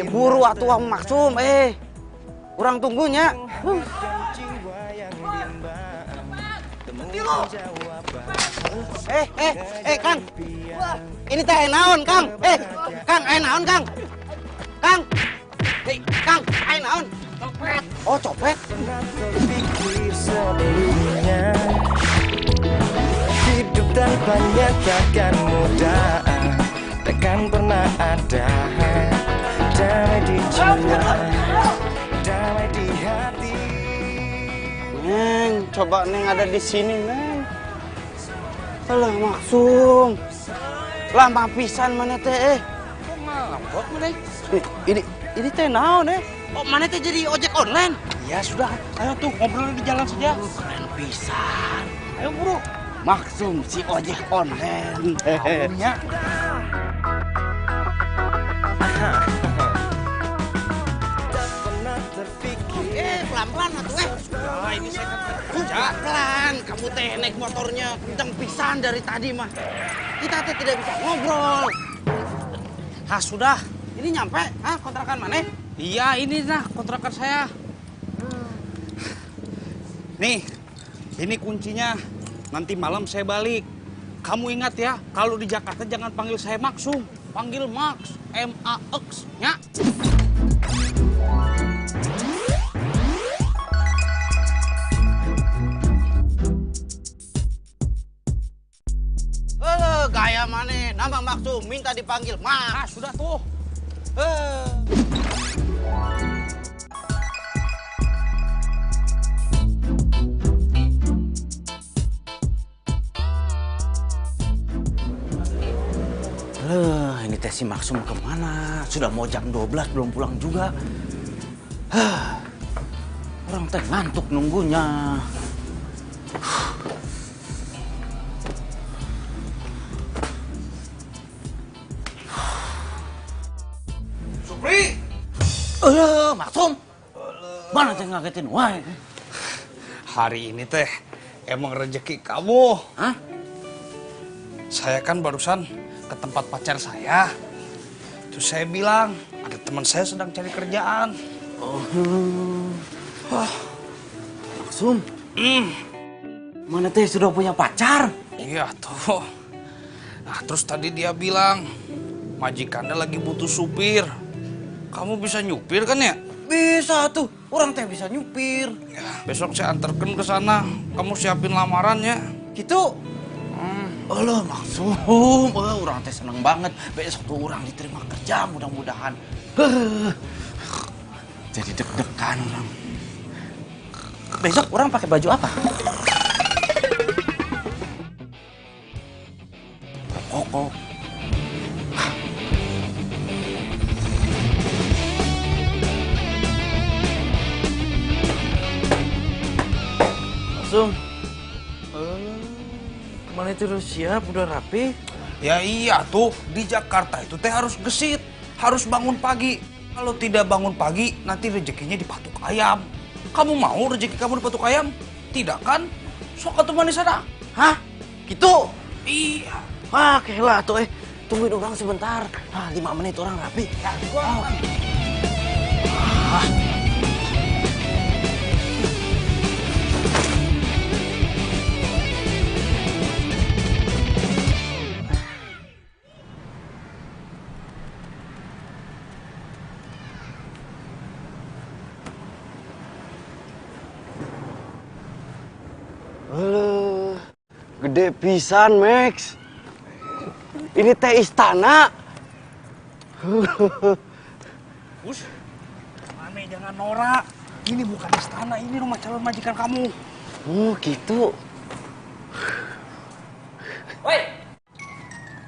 buru atuh Maksum, urang tunggunya. Kang. Ini teh naon, Kang? Kang, naon, Kang? Kang. Kang, naon? Copet. Oh, copet. Hidup tanpanya takkan mudah, takkan pernah ada damai di jiwa, damai di hati. Neng, coba Neng ada di sini, Neng. Alah, Maksum. Lama pisan mana teh, Kok ngambek mana? Ini teh naon, Oh, mana teh jadi ojek online? Ya sudah, ayo tuh ngobrol di jalan saja. Keren pisan. Ayo buru. Maksum si ojek online. Ya. Pelan-pelan atuh Nah, ini saya kan kerja. Pelan, kamu teh naik motornya kenceng pisan dari tadi mah. Kita teh tidak bisa ngobrol. Sudah. Ini nyampe, kontrakan mana? Iya, ini nah kontrakan saya. Nih, ini kuncinya. Nanti malam saya balik. Kamu ingat ya, kalau di Jakarta jangan panggil saya Maksum, panggil Max, M-A-X, ya. Gaya mana? Nama Maksum minta dipanggil Max. Sudah tuh. Ini teh si Maksum kemana? Sudah mau jam 12 belum pulang juga. Orang teh ngantuk nunggunya. Supri! Maksum. Mana teh ngagetin wae? Hari ini teh emang rezeki kamu. Hah? Saya kan barusan ke tempat pacar saya. Terus saya bilang, ada teman saya sedang cari kerjaan. Maksum. Mana teh sudah punya pacar? Iya tuh. Nah terus tadi dia bilang, majikannya lagi butuh supir. Kamu bisa nyupir kan ya? Bisa tuh, orang teh bisa nyupir. Ya, besok saya antarkan ke sana. Kamu siapin lamarannya. Gitu. Alah Maksum, orang teh seneng banget. Besok tuh orang diterima kerja mudah-mudahan. Jadi deg-degan orang. Besok orang pakai baju apa? Koko. Maksum. Mana itu udah siap, udah rapi? Ya iya tuh, di Jakarta itu teh harus gesit. Harus bangun pagi. Kalau tidak bangun pagi, nanti rezekinya dipatuk ayam. Kamu mau rezeki kamu dipatuk ayam? Tidak kan? Sok atuh manis sana. Hah? Gitu? Iya. Kelah tuh tungguin orang sebentar. 5 menit orang rapi. Ya, gua. Gede pisan, Max. Ini teh istana. Us, Mame jangan norak. Ini bukan istana, ini rumah calon majikan kamu. Oh, gitu. Woi,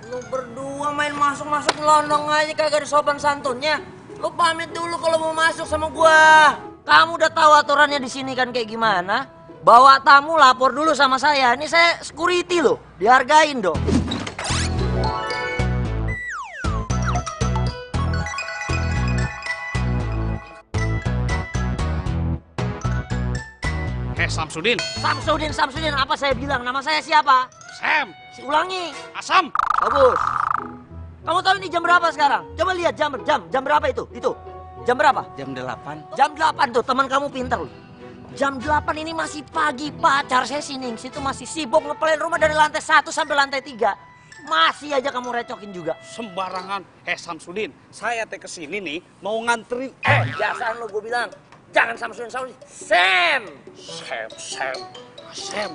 lu berdua main masuk-masuk londong aja kagak ada sopan santunnya. Lu pamit dulu kalau mau masuk sama gua. Kamu udah tahu aturannya di sini kan kayak gimana? Bawa tamu lapor dulu sama saya. Ini saya security loh, dihargain dong. Samsudin. Samsudin, apa saya bilang? Nama saya siapa? Sam. Si ulangi. Asam. Bagus. Kamu tahu ini jam berapa sekarang? Coba lihat jam berapa itu? Itu. Jam berapa? Jam 8. Jam 8 tuh, teman kamu pintar loh. Jam 8 ini masih pagi, pacar saya si Ningsi itu masih sibuk ngepelin rumah dari lantai 1 sampai lantai 3. Masih aja kamu recokin juga. Sembarangan. Samsudin, saya teh kesini nih mau nganterin. Biasaan lo gue bilang, jangan Samsudin, Sam. Sam.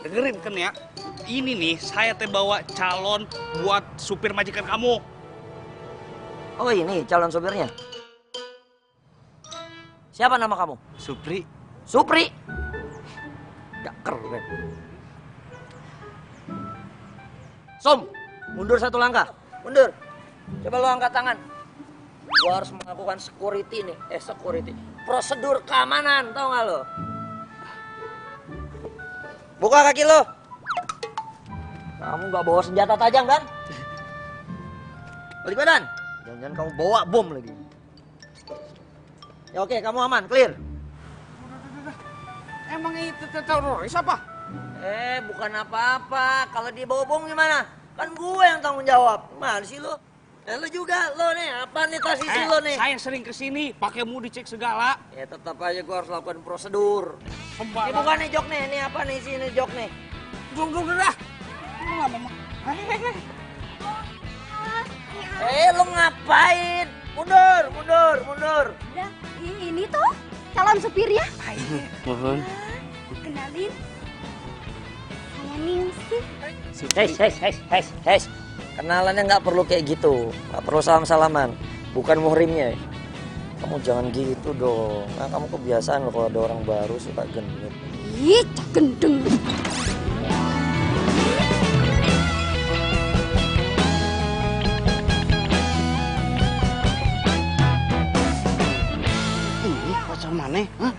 Dengerin kan ya. Ini nih saya teh bawa calon buat supir majikan kamu. Oh ini calon supirnya. Siapa nama kamu? Supri. Supri. Gak keren. Som, mundur 1 langkah. Mundur. Coba lo angkat tangan. Gua harus melakukan security nih. Security. Prosedur keamanan, tau gak lo? Buka kaki lo. Kamu gak bawa senjata tajam kan? Balik badan. Jangan-jangan kamu bawa bom lagi. Ya oke, kamu aman, clear. Emang itu teroris apa? Bukan apa-apa. Kalau dia bawa bom gimana? Kan gue yang tanggung jawab. Gimana sih lo? Lo juga, lo nih. Apa nih tas isi lo nih? Saya sering kesini, pakai mau dicek segala. Ya tetap aja gue harus lakukan prosedur. Ini bukan nih jok nih. Ini apa nih sini jok nih? Duduk dah. Lo ngapain? Mundur. Udah, ini tuh calon supirnya. Mohon. Kenalin. Saya Ningsi. Hes. Kenalannya nggak perlu kayak gitu. Nggak perlu salam-salaman. Bukan muhrimnya. Kamu jangan gitu dong. Nah, kamu kebiasaan loh kalau ada orang baru suka genit. Ih, cak gendeng. Ini pacar mana? Hah?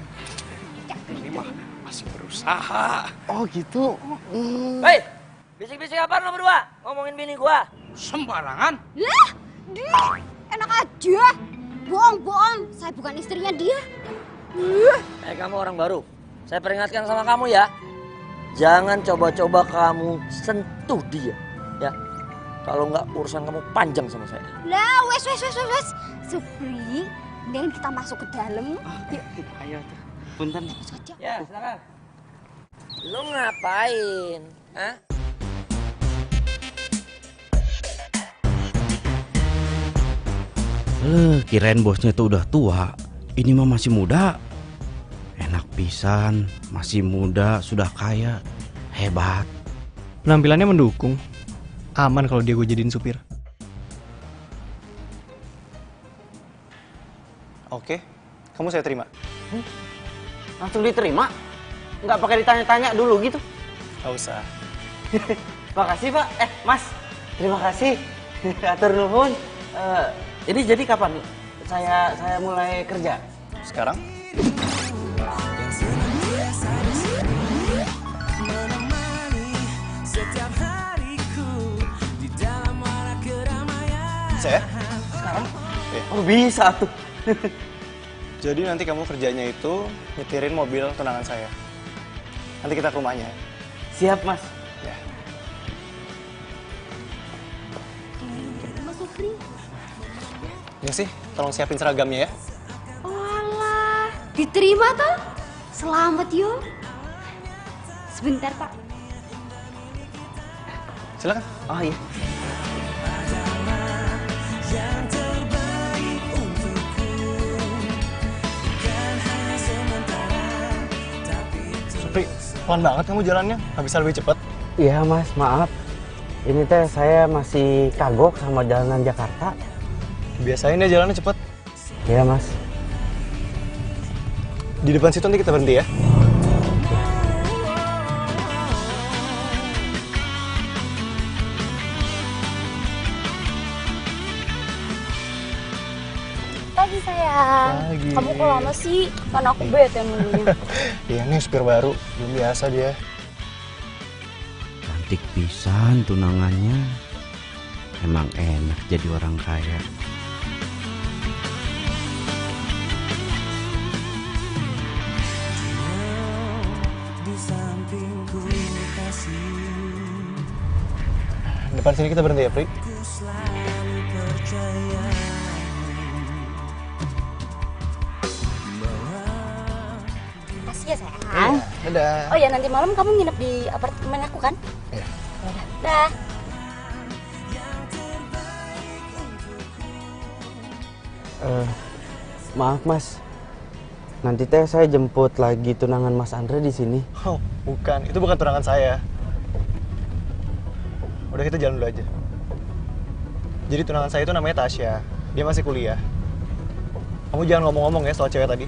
Ini mah masih berusaha. Oh gitu. Hei, bisik-bisik apaan lo berdua? Ngomongin bini gua. Sembarangan. Lah, dia enak aja. Bohong. Saya bukan istrinya dia. Kamu orang baru. Saya peringatkan sama kamu ya. Jangan coba-coba kamu sentuh dia. Ya. Kalau nggak urusan kamu panjang sama saya. Lah, wes. Supri, mendingan kita masuk ke dalam. Yuk. Ayo tuh. Punten. Saja. Ya, silakan. Lu ngapain? Hah? Kirain bosnya tuh udah tua. Ini mah masih muda. Enak pisan, masih muda, sudah kaya. Hebat. Penampilannya mendukung. Aman kalau dia gue jadiin supir. Oke, kamu saya terima. Langsung diterima? Nggak pakai ditanya-tanya dulu gitu? Gak usah. Makasih Pak. Mas. Terima kasih. Atur nuhun. Ini jadi kapan saya mulai kerja? Sekarang? Saya? Sekarang? Iya. Oh bisa tuh. Jadi nanti kamu kerjanya itu nyetirin mobil tunangan saya. Nanti kita ke rumahnya. Siap Mas. Ya. Mas Supri. Ini sih, tolong siapin seragamnya ya. Walah, diterima toh? Selamat yo. Sebentar Pak. Silakan. Oh iya. Supri, pelan banget kamu jalannya. Nggak bisa lebih cepat. Iya Mas, maaf. Ini teh saya masih kagok sama jalanan Jakarta. Biasain ya jalannya cepet. Iya Mas. Di depan situ nanti kita berhenti ya. Pagi sayang. Pagi. Kamu kok lama sih? Kan aku bete nunggunya. Iya nih supir baru, belum biasa dia. Cantik pisan tunangannya. Emang enak jadi orang kaya. Depan sini kita berhenti ya, Pri. Makasih ya sayang. Dadah. Oh ya nanti malam kamu nginep di apartemen aku kan? Iya. Yaudah. Dah. Maaf Mas, nanti teh saya jemput lagi tunangan Mas Andre di sini. Oh, bukan. Itu bukan tunangan saya. Udah kita jalan dulu aja. Jadi tunangan saya itu namanya Tasya. Dia masih kuliah. Kamu jangan ngomong-ngomong ya soal cewek tadi.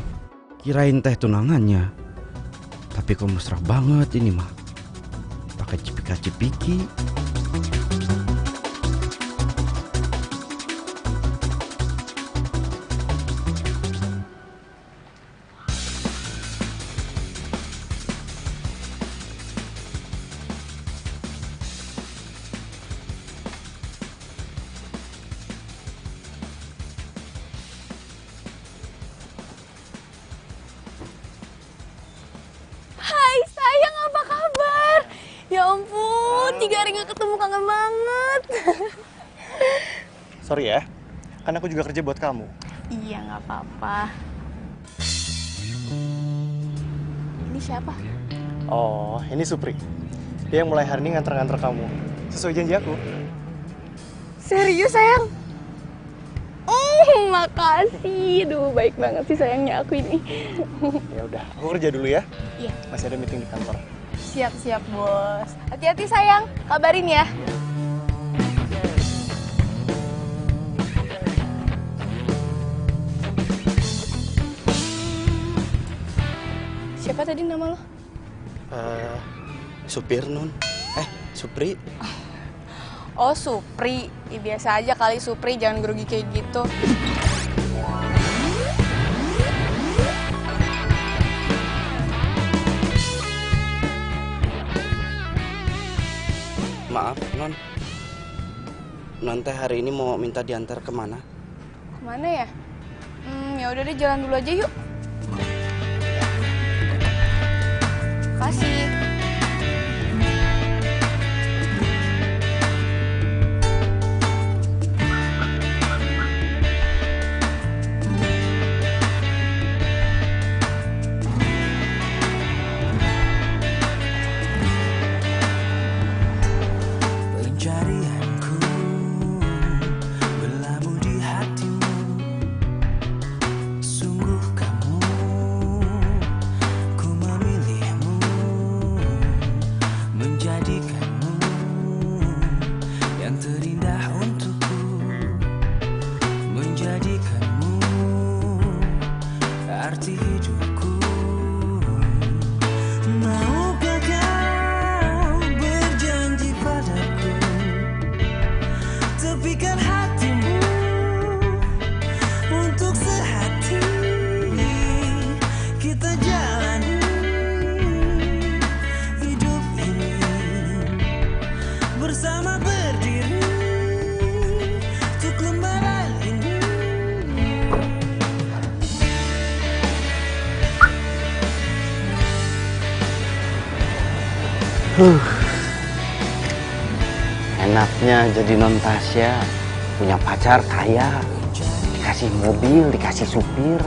Kirain teh tunangannya, tapi kok mesra banget ini mah. Pakai cipika-cipiki. Hai sayang, apa kabar? Ya ampun, 3 hari gak ketemu, kangen banget. Sorry ya, kan aku juga kerja buat kamu. Iya gak apa-apa. Ini siapa? Oh, ini Supri. Dia yang mulai hari ini nganter-nganter kamu. Sesuai janji aku. Serius sayang? Makasih. Duh, baik banget sih sayangnya aku ini. Ya udah, aku kerja dulu ya. Iya. Masih ada meeting di kantor. Siap-siap bos. Hati-hati sayang, kabarin ya. Siapa tadi nama lo? Supir Nun. Supri. Oh Supri, ya, biasa aja kali Supri, jangan grogi kayak gitu. Maaf Non. Non teh hari ini mau minta diantar kemana? Kemana ya? Ya udah deh, jalan dulu aja yuk. Kasih. Pencarianku berlabuh di hatimu. Sungguh kamu, ku memilihmu, menjadikanmu yang terindah untukku, menjadikanmu arti hidupku. Maukah kau berjanji padaku, tepikan hatimu untuk sehati, kita jalani hidup ini bersama, berdiri untuk lembaran ini. Enaknya jadi Non Tasya, punya pacar kaya, dikasih mobil, dikasih supir.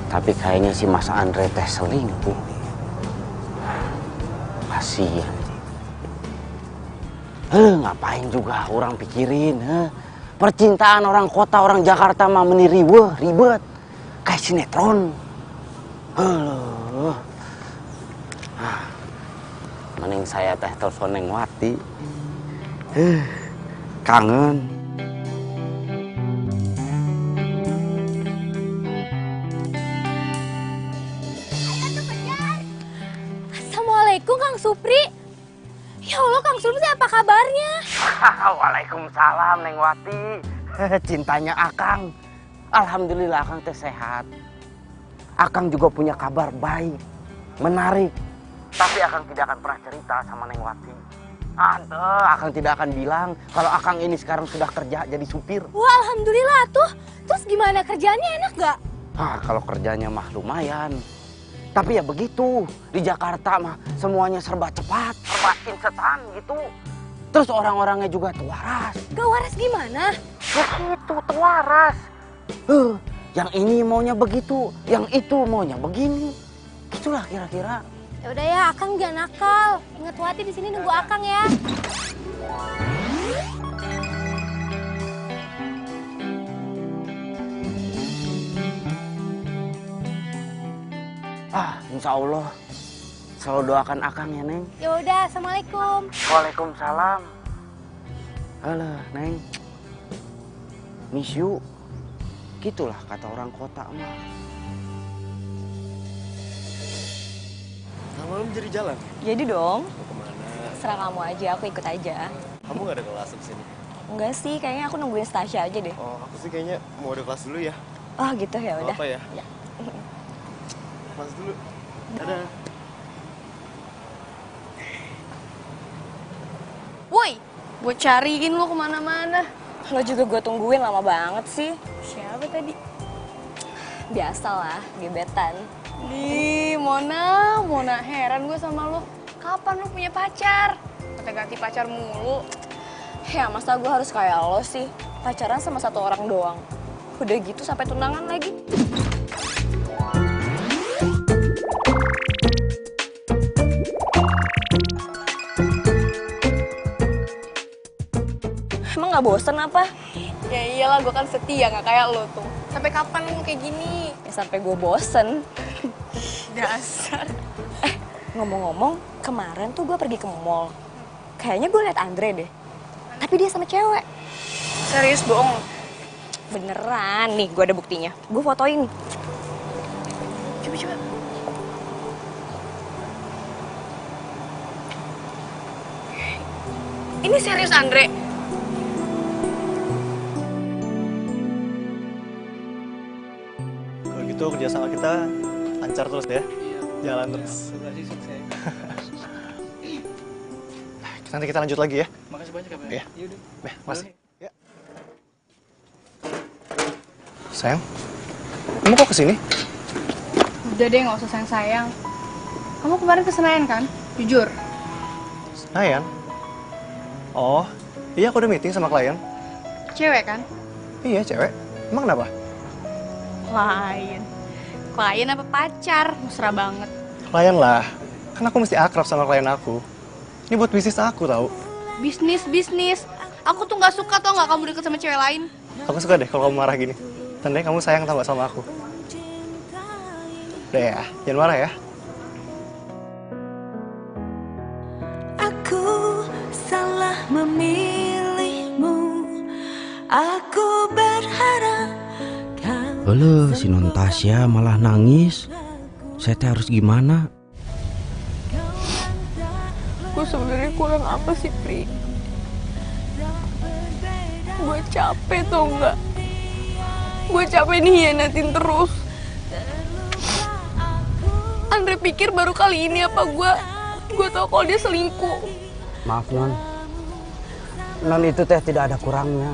Tapi kayaknya si Mas Andre teh selingkuh. Kasihan. Ngapain juga orang pikirin, percintaan orang kota, orang Jakarta mah meniriweh, ribet. Kayak sinetron. Mending saya teh telepon Neng Wati. Kangen. Assalamualaikum Kang Supri. Ya Allah Kang Supri, apa kabarnya? Waalaikumsalam Neng Wati. Cintanya Akang. Alhamdulillah Akang teh sehat. Akang juga punya kabar baik, menarik. Tapi Akang tidak akan pernah cerita sama Neng Wati. Akang tidak akan bilang kalau Akang ini sekarang sudah kerja jadi supir. Wah alhamdulillah tuh. Terus gimana, kerjaannya enak gak? Kalau kerjanya mah lumayan. Tapi ya begitu, di Jakarta mah semuanya serba cepat, serba insetan gitu. Terus orang-orangnya juga tuaras. Gak waras gimana? Ya gitu, tuaras. Yang ini maunya begitu, yang itu maunya begini. Itulah kira-kira. Ya udah ya, Akang gak nakal. Ingat Wati di sini nunggu Akang ya. Insya Allah. Selalu doakan Akang ya, Neng. Ya udah, Assalamualaikum. Waalaikumsalam. Alah, Neng. Miss you. Gitulah kata orang kota mah. Malam jadi jalan? Jadi dong. Mau kemana? Serah kamu aja, aku ikut aja. Kamu gak ada kelas di sini? Enggak sih, kayaknya aku nungguin Tasya aja deh. Oh, aku sih kayaknya mau ada kelas dulu ya. Oh gitu ya udah. Apa ya? Ya. Kelas dulu. Dadah. Woi, gue cariin lo kemana-mana. Lo juga gue tungguin lama banget sih. Siapa tadi? Biasalah, gebetan. Di Mona heran gue sama lo. Kapan lo punya pacar? Ganti pacar mulu. Ya masa gue harus kayak lo sih? Pacaran sama satu orang doang. Udah gitu sampai tunangan lagi. Emang gak bosen apa? Ya iyalah, gue kan setia, gak kayak lo tuh. Sampai kapan lo kayak gini? Ya sampai gue bosen. Dasar. Ngomong-ngomong, kemarin tuh gue pergi ke mall. Kayaknya gue liat Andre deh. Tapi dia sama cewek. Serius bohong? Beneran, nih gue ada buktinya. Gue fotoin. Coba. Ini serius Andre? Kalau gitu kerjasama kita lancar terus ya. Jalan terus. Nanti kita lanjut lagi ya. Makasih banyak ya, Pak. Iya. Yaudah. Mas. Ya. Sayang, kamu kok kesini? Udah deh, gak usah sayang-sayang. Kamu kemarin ke Senayan kan? Jujur. Senayan? Oh, iya aku udah meeting sama klien. Cewek kan? Iya, cewek. Emang kenapa? Klien apa pacar? Mesra banget. Klien lah. Kan aku mesti akrab sama klien aku. Ini buat bisnis aku tahu. Bisnis. Aku tuh gak suka tau gak kamu deket sama cewek lain. Aku suka deh kalau kamu marah gini. Tandanya kamu sayang tau gak sama aku. Udah ya, jangan marah ya. Aku salah memilihmu. Aku berharap kau Halo, si Non Tasya malah nangis. Saya teh harus gimana? Gue sebenarnya kurang apa sih, Pri? Gue capek tau nggak? Gue capek dihianatin terus. Andre pikir baru kali ini apa gue tau kalau dia selingkuh. Maaf Non. Non itu teh tidak ada kurangnya.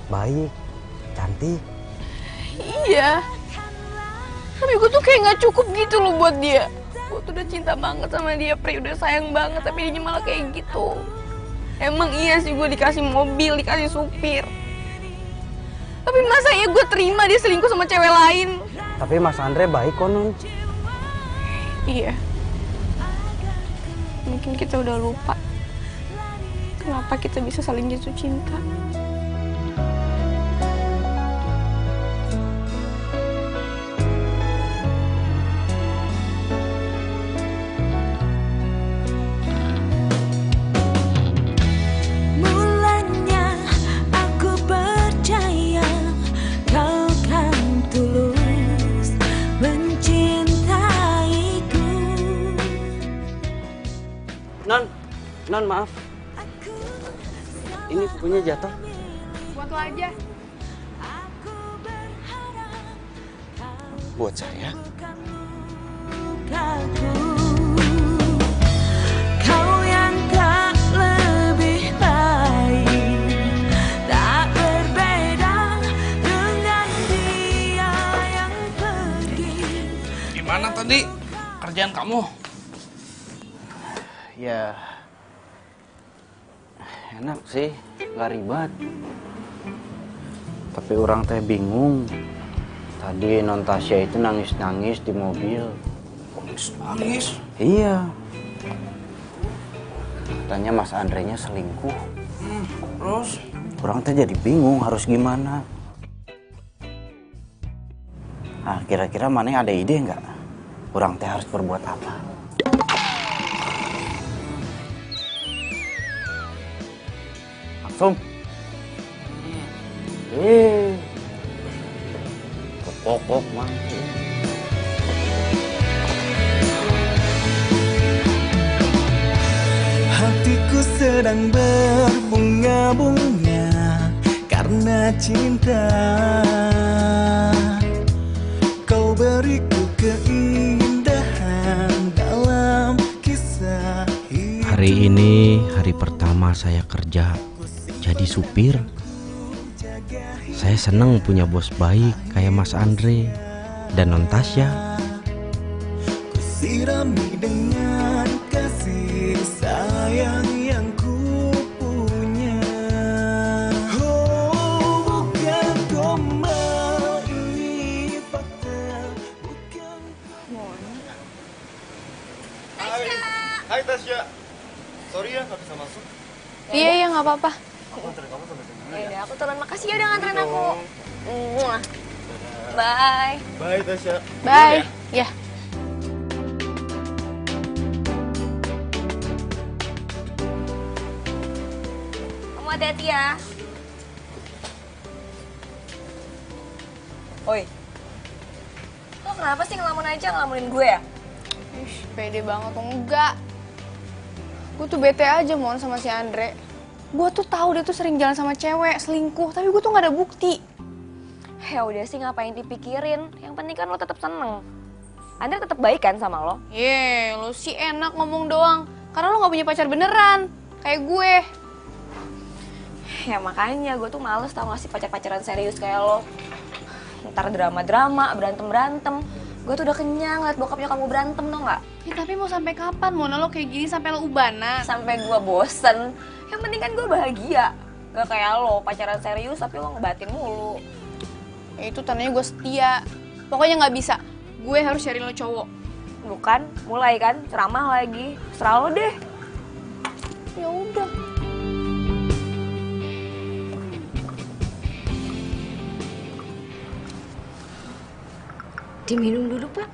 Baik, cantik. Iya. Tapi gue tuh kayak nggak cukup gitu loh buat dia. Gue tuh udah cinta banget sama dia, Pri. Udah sayang banget, tapi dia malah kayak gitu. Emang iya sih gue dikasih mobil, dikasih supir. Tapi masa ya gue terima dia selingkuh sama cewek lain? Tapi Mas Andre baik kok Non. Iya. Mungkin kita udah lupa kenapa kita bisa saling jatuh cinta. mulanya aku percaya kau kan tulus mencintaiku. Non maaf. Ini bukunya jatuh. Buat lo aja. Buat saya. Kau yang tak lebih baik, tak berbeda dengan dia yang pergi. Gimana tadi kerjaan kamu? Ya, enak sih, nggak ribet. Tapi orang teh bingung. Tadi non Tasya itu nangis-nangis di mobil. Nangis? Iya. Katanya Mas Andre-nya selingkuh. Terus? Orang teh jadi bingung harus gimana. Nah, kira-kira mana ada ide nggak? Orang teh harus berbuat apa? Langsung. Pokok mah. Hatiku sedang berbunga-bunga karena cinta. Kau beriku keindahan dalam kisah hidup. Hari ini hari pertama saya kerja jadi supir. Saya senang punya bos baik kayak Mas Andre dan non Tasya. Sirami dengan kasih sayang yang ku punya. Oh, bukan gombal ini fakta, bukan. Hai Tasya. Sorry ya nggak bisa masuk. Iya, nggak apa-apa. Aku anterin kamu sampai sini. Ya udah, aku turun. Makasih ya udah nganterin aku. Bye. Bye Tasya. Bye. Ya. Kamu hati-hati ya. Oi. Lo kenapa sih ngelamun aja ngelamunin gue ya? Ih, pede banget tuh. Enggak. Gue tuh bete aja mon sama si Andre. Gue tuh tahu dia tuh sering jalan sama cewek, selingkuh, tapi gue tuh nggak ada bukti. Ya udah sih, ngapain dipikirin? Yang penting kan lo tetap seneng. Andre tetap baik kan sama lo? Lo sih enak ngomong doang. Karena lo nggak punya pacar beneran, kayak gue. Ya makanya gue tuh males tau gak sih pacar-pacaran serius kayak lo. Ntar drama-drama, berantem-berantem. Gue tuh udah kenyang liat bokapnya kamu berantem tau gak? Ya tapi mau sampai kapan Mona lo kayak gini sampai lo ubanan? Sampai gue bosen. Yang penting kan gue bahagia. Gak kayak lo pacaran serius tapi lo ngebatin mulu. Ya itu tandanya gue setia. Pokoknya nggak bisa. Gue harus cari lo cowok. Bukan, mulai kan ceramah lagi. Serah lo deh. Ya udah. Diminum dulu, Pak.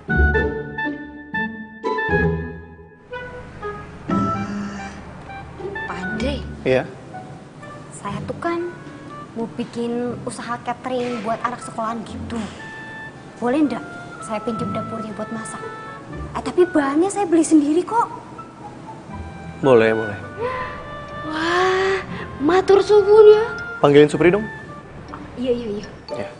Pak Andre, Iya. saya tuh kan mau bikin usaha catering buat anak sekolahan gitu. Boleh ndak saya pinjam dapurnya buat masak? Tapi bahannya saya beli sendiri kok. Boleh, boleh. Wah, matur suwun ya. Panggilin Supri dong. Iya. Ya.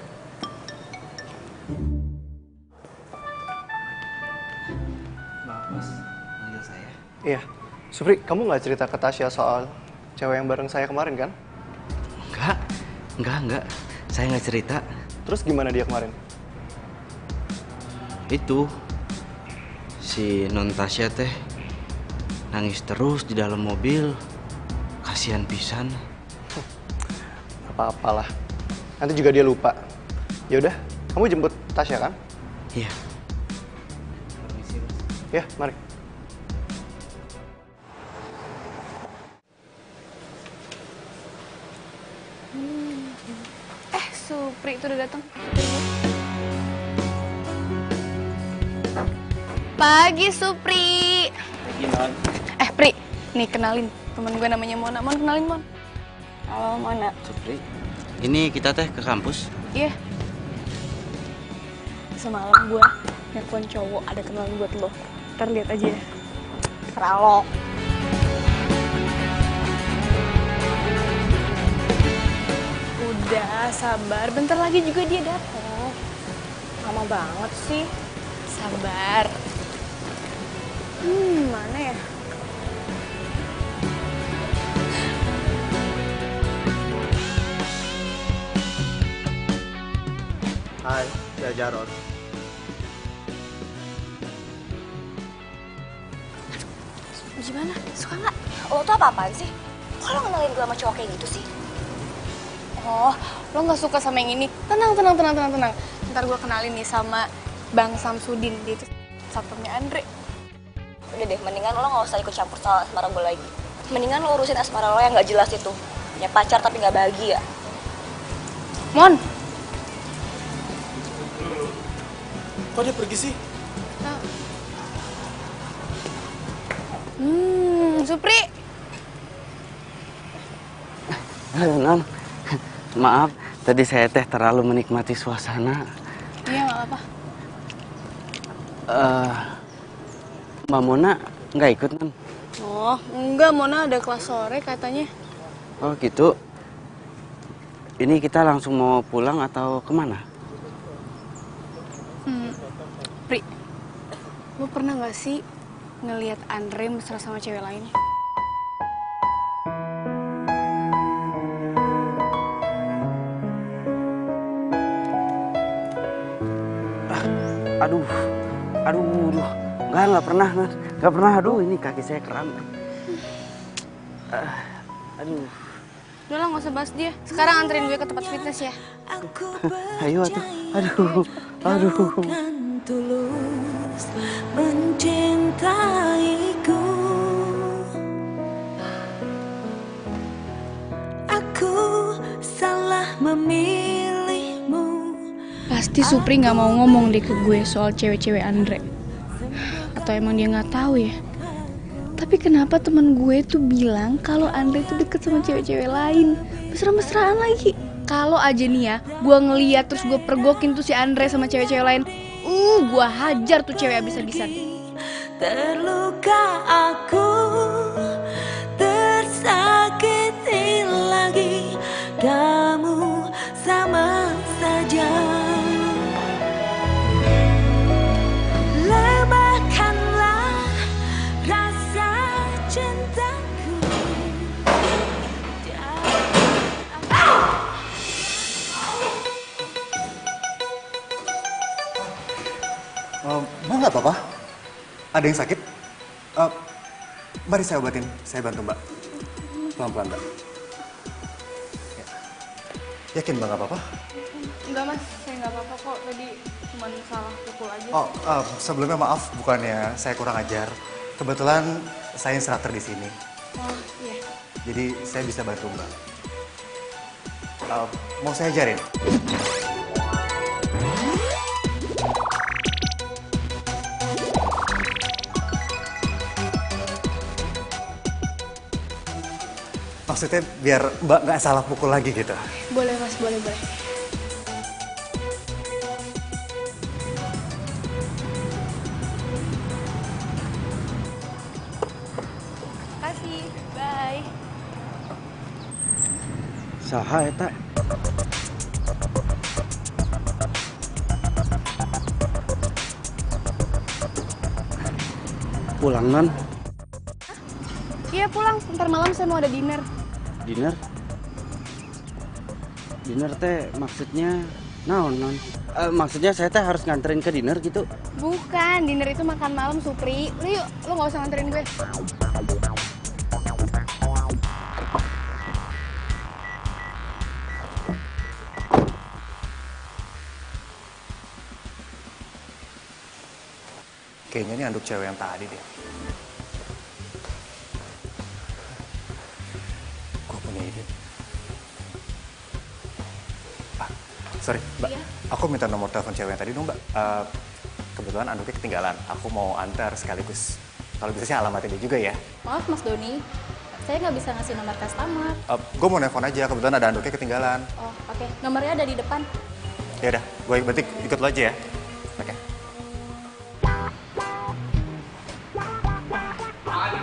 Iya, Supri, kamu nggak cerita ke Tasya soal cewek yang bareng saya kemarin kan? Enggak. Saya nggak cerita. Terus gimana dia kemarin? Itu si non Tasya teh nangis terus di dalam mobil. Kasihan pisan. Apa-apalah. Nanti juga dia lupa. Ya udah, kamu jemput Tasya kan? Iya. Ya, mari. Supri itu udah datang. Pagi Supri. Pagi non. Pri, nih kenalin temen gue namanya Mona. Mon, kenalin Mon. Halo Mona. Supri. Ini kita teh ke kampus. Iya. Semalam gue nelfon cowok ada kenalan buat lo. Ntar lihat aja ya. Serah lo. Udah, sabar. Bentar lagi juga dia datang. Lama banget sih. Sabar. Mana ya? Hai, saya Jarod. Gimana? Suka nggak? Lo tuh apa-apaan sih? Kok lo kenalin gue sama cowok kayak gitu sih? Oh, lo nggak suka sama yang ini? Tenang. Ntar gue kenalin nih sama Bang Samsudin, dia itu satpamnya Andre. Udah deh, mendingan lo gak usah ikut campur soal asmara gue lagi. Mendingan lo urusin asmara lo yang gak jelas itu. Punya pacar tapi gak bahagia. Mon! Kok dia pergi sih? Supri! Halo, Non. Maaf, tadi saya terlalu menikmati suasana. Iya, gak apa-apa. Mbak Mona nggak ikut, Non? Oh, enggak, Mona ada kelas sore katanya. Oh, gitu. Ini kita langsung mau pulang atau kemana? Pri, lo pernah gak sih ngelihat Andre mesra sama cewek lain? Aduh. Nggak pernah, Non. Nggak pernah, aduh, ini kaki saya kram. Aduh. Udah lah, gak usah bahas dia. Sekarang anterin gue ke tempat fitness ya. Ayo, aduh. Kan tulus mencintaiku. Aku salah memilihmu. Pasti Supri gak mau ngomong deh ke gue soal cewek-cewek Andre. Atau emang dia gak tahu ya? Tapi kenapa temen gue tuh bilang kalau Andre tuh deket sama cewek-cewek lain, mesra-mesraan lagi. Kalau aja nih ya, gue ngeliat terus gue pergokin tuh si Andre sama cewek-cewek lain, gue hajar tuh cewek abis-abisan. Terluka aku, tersakiti lagi, kamu sama saja. Lebahkanlah rasa cintaku. Mbak nggak apa-apa? Ada yang sakit? Mari saya obatin, saya bantu Mbak. Pelan-pelan, Mbak. Ya. Yakin Mbak nggak apa-apa? Enggak mas, saya nggak apa-apa kok. Tadi cuma salah pukul aja. Oh, sebelumnya maaf, bukannya saya kurang ajar. Kebetulan saya instruktur di sini. Oh iya. Jadi saya bisa bantu Mbak. Mau saya ajarin? Maksudnya biar Mbak nggak salah pukul lagi gitu. Boleh mas, boleh. Kasih, bye. Saha eta? Pulang, Non? Iya pulang, ntar malam saya mau ada dinner. Dinner? Dinner teh maksudnya naon, Non? Maksudnya saya teh harus nganterin ke dinner gitu? Bukan, dinner itu makan malam, Supri. Udah yuk, lo gak usah nganterin gue. Kayaknya ini anduk cewek yang tadi deh. Gue punya ide. Sorry, Mbak. Iya? Aku minta nomor telepon cewek yang tadi dong, Mbak. Kebetulan anduknya ketinggalan. Aku mau antar sekaligus. Kalau bisa sih alamatnya dia juga ya. Maaf Mas Doni, saya nggak bisa ngasih nomor customer. Gue mau nelfon aja, kebetulan ada anduknya ketinggalan. Oh oke, nomornya ada di depan. Ya udah, gue berarti ikut lo aja ya. Oke.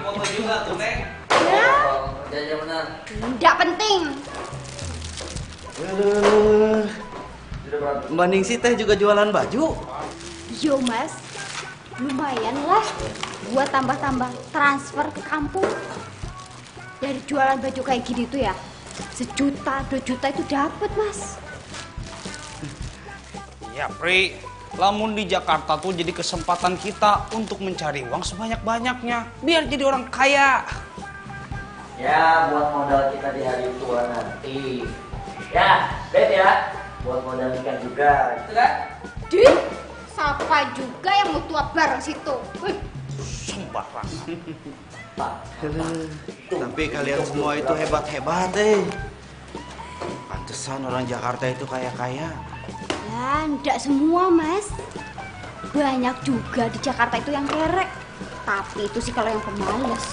Foto juga tuh, Neng. Kerjanya benar. Nggak penting. Mbak Ningsi teh juga jualan baju? Yo mas, lumayan lah buat tambah-tambah transfer ke kampung. Dari jualan baju kayak gini tuh ya, 1 juta, 2 juta itu dapat mas. Ya, Pri. Lamun di Jakarta tuh jadi kesempatan kita untuk mencari uang sebanyak-banyaknya. Biar jadi orang kaya. Ya, buat modal kita di hari tua nanti. Ya, bet ya. Buat modal ikan juga, gitu kan? Dih, siapa juga yang mau tua bareng situ? Sembarangan. Tapi kalian semua itu hebat-hebat Pantesan orang Jakarta itu kaya-kaya. Ya, enggak semua, Mas. Banyak juga di Jakarta itu yang kerek. Tapi itu sih kalau yang pemalas.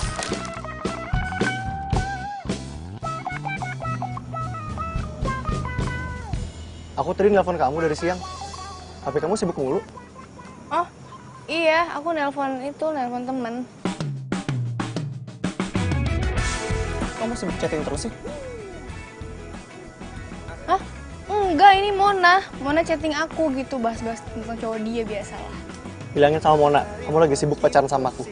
Aku tadi nelpon kamu dari siang. HP kamu sibuk mulu. Oh, iya, aku nelpon temen. Kamu sibuk chatting terus sih? Hah? Enggak, ini Mona. Mona chatting aku gitu, bahas-bahas tentang cowok dia biasalah. Bilangin sama Mona, kamu lagi sibuk pacaran sama aku.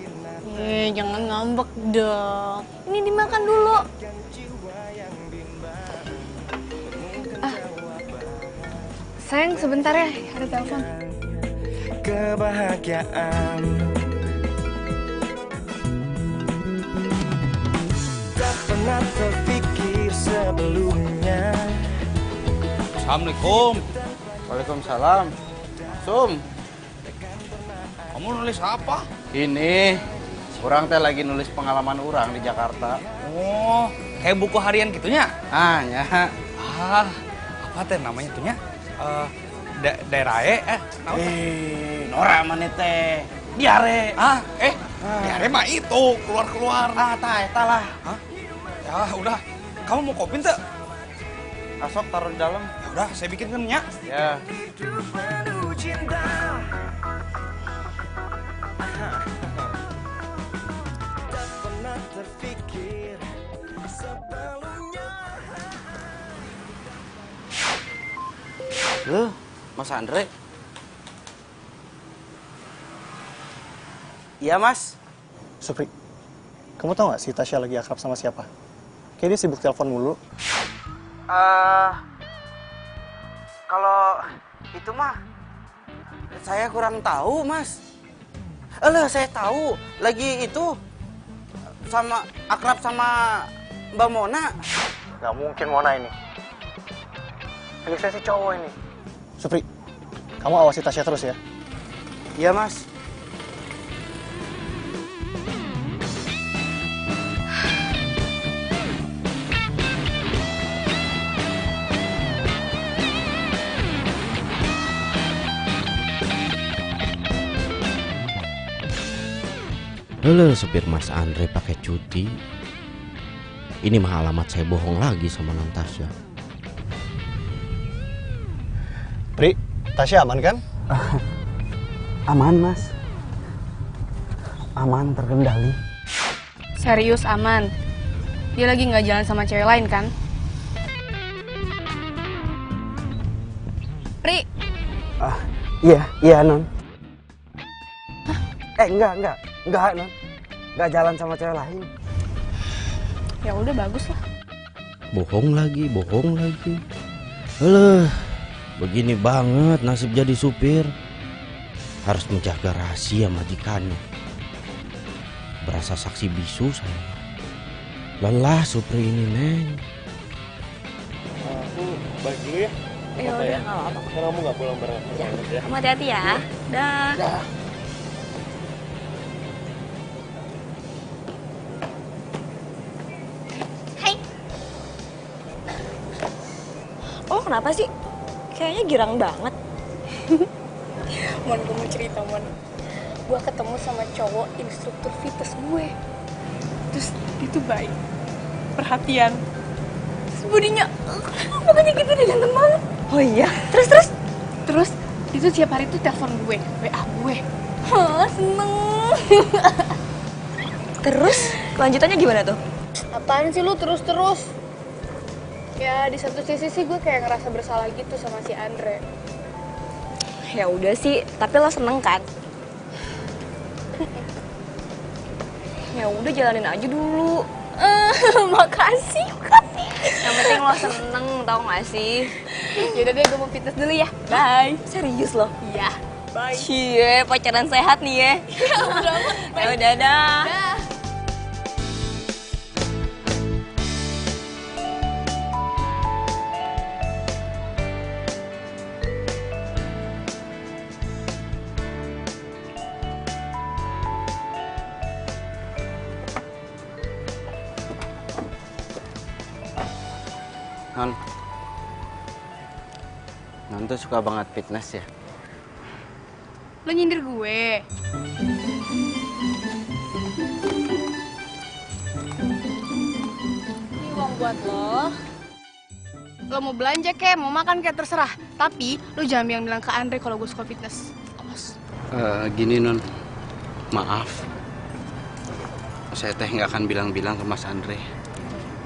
Jangan ngambek dong. Ini dimakan dulu. Sayang, sebentar ya, ada telepon. Kebahagiaan tak pernah terpikir sebelumnya. Assalamualaikum. Waalaikumsalam. Sum, Kamu nulis apa? ini orang teh lagi nulis pengalaman orang di Jakarta. Oh, kayak buku harian gitunya? Ya. Apa teh namanya tuhnya? Daerah Nora mana teh? Diare. diare mah itu keluar. Eta lah. Hah? Ya udah, kamu mau kopi tuh? Asok taruh di dalam. Ya udah, saya bikinkan ya. Ya. Loh, Mas Andre? Iya, Mas. Supri, kamu tau gak si Tasya lagi akrab sama siapa? Kayaknya dia sibuk telepon mulu. Kalau itu mah saya kurang tahu, Mas. Saya tahu lagi itu akrab sama Mbak Mona. Gak mungkin Mona ini. Lagi saya si cowok ini. Supri, kamu awasi Tasya terus ya. Iya, Mas. Halo, supir Mas Andre pakai cuti. Ini mah alamat saya bohong lagi sama Natasha. Pri, Tasya aman kan? Aman, Mas. Aman, terkendali. Serius aman? Dia lagi nggak jalan sama cewek lain kan? Pri, Iya, Non. Enggak, Non. Enggak jalan sama cewek lain. ya udah bagus lah. Bohong lagi. Alah, begini banget nasib jadi supir. Harus menjaga rahasia majikannya. Berasa saksi bisu saya. Lelah supir ini, Neng. Aku balik dulu ya. Ya udah, nggak apa-apa. Karena kamu nggak pulang bareng aku. Ya, kamu hati-hati ya. Dah. Hai. Oh, kenapa sih? Kayaknya girang banget. Mon, gue mau cerita, Mon. Gue ketemu sama cowok instruktur fitness gue. Terus dia tuh baik, perhatian. Terus bodinya, pokoknya gitu deh, ganteng banget. Oh iya? Terus dia tuh tiap hari tuh telepon gue, WA gue. Seneng. Terus, kelanjutannya gimana tuh? Apaan sih lu terus-terus? Ya di satu sisi sih gue kayak ngerasa bersalah gitu sama si Andre. Ya udah sih, tapi lo seneng kan? Ya udah jalanin aja dulu. Makasih. Yang penting lo seneng, tau gak sih? Yaudah deh, gue mau fitness dulu ya. Bye. Serius lo? Iya. Bye. Cie, pacaran sehat nih ya. Ya udah dah. Non tuh suka banget fitness ya? Lo nyindir gue. Ini uang buat lo. Lo mau belanja kek, mau makan kek, terserah. Tapi lo jangan bilang ke Andre kalau gue suka fitness. Awas. Gini Non, maaf. Saya teh nggak akan bilang-bilang ke Mas Andre.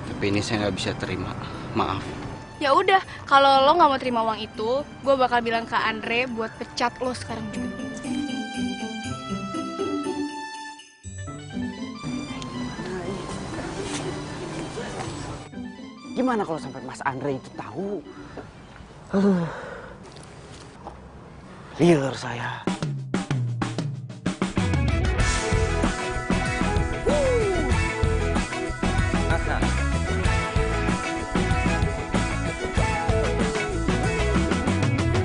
Tapi ini saya nggak bisa terima. Maaf. Ya udah, kalau lo nggak mau terima uang itu, gue bakal bilang ke Andre buat pecat lo sekarang juga. Gimana kalau sampai Mas Andre itu tahu? Liar saya.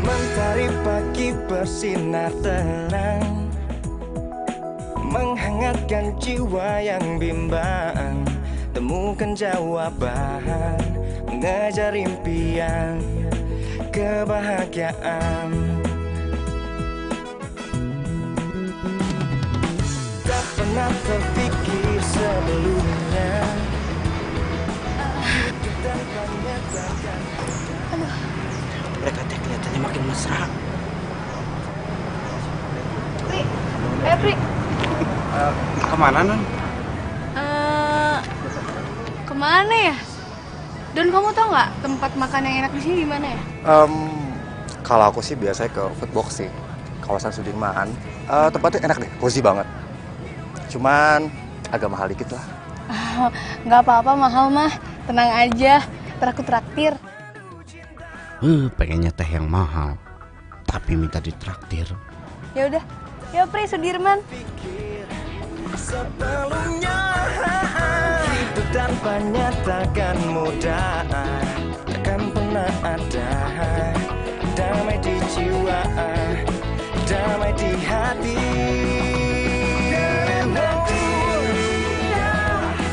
Mentari pagi bersinar terang, menghangatkan jiwa yang bimbang. Temukan jawaban, mengejar impian, kebahagiaan. Tak pernah terpikir sebelumnya. Mereka teh kelihatannya makin mesra. Pri. Kemana Non? Kemana ya? Dan kamu tau nggak tempat makan yang enak di sini di mana ya? Kalau aku sih biasanya ke Foodbox sih, kawasan Sudirman. Tempatnya enak deh, cozy banget. Cuman agak mahal dikit lah. Nggak apa-apa mahal mah, tenang aja. Ntar aku traktir. Pengennya teh yang mahal, tapi minta ditraktir. Ya udah, ya Pri Sudirman. Sebelumnya hidup tanpanya takkan mudah, takkan pernah ada damai di jiwa, damai di hati. Karena dia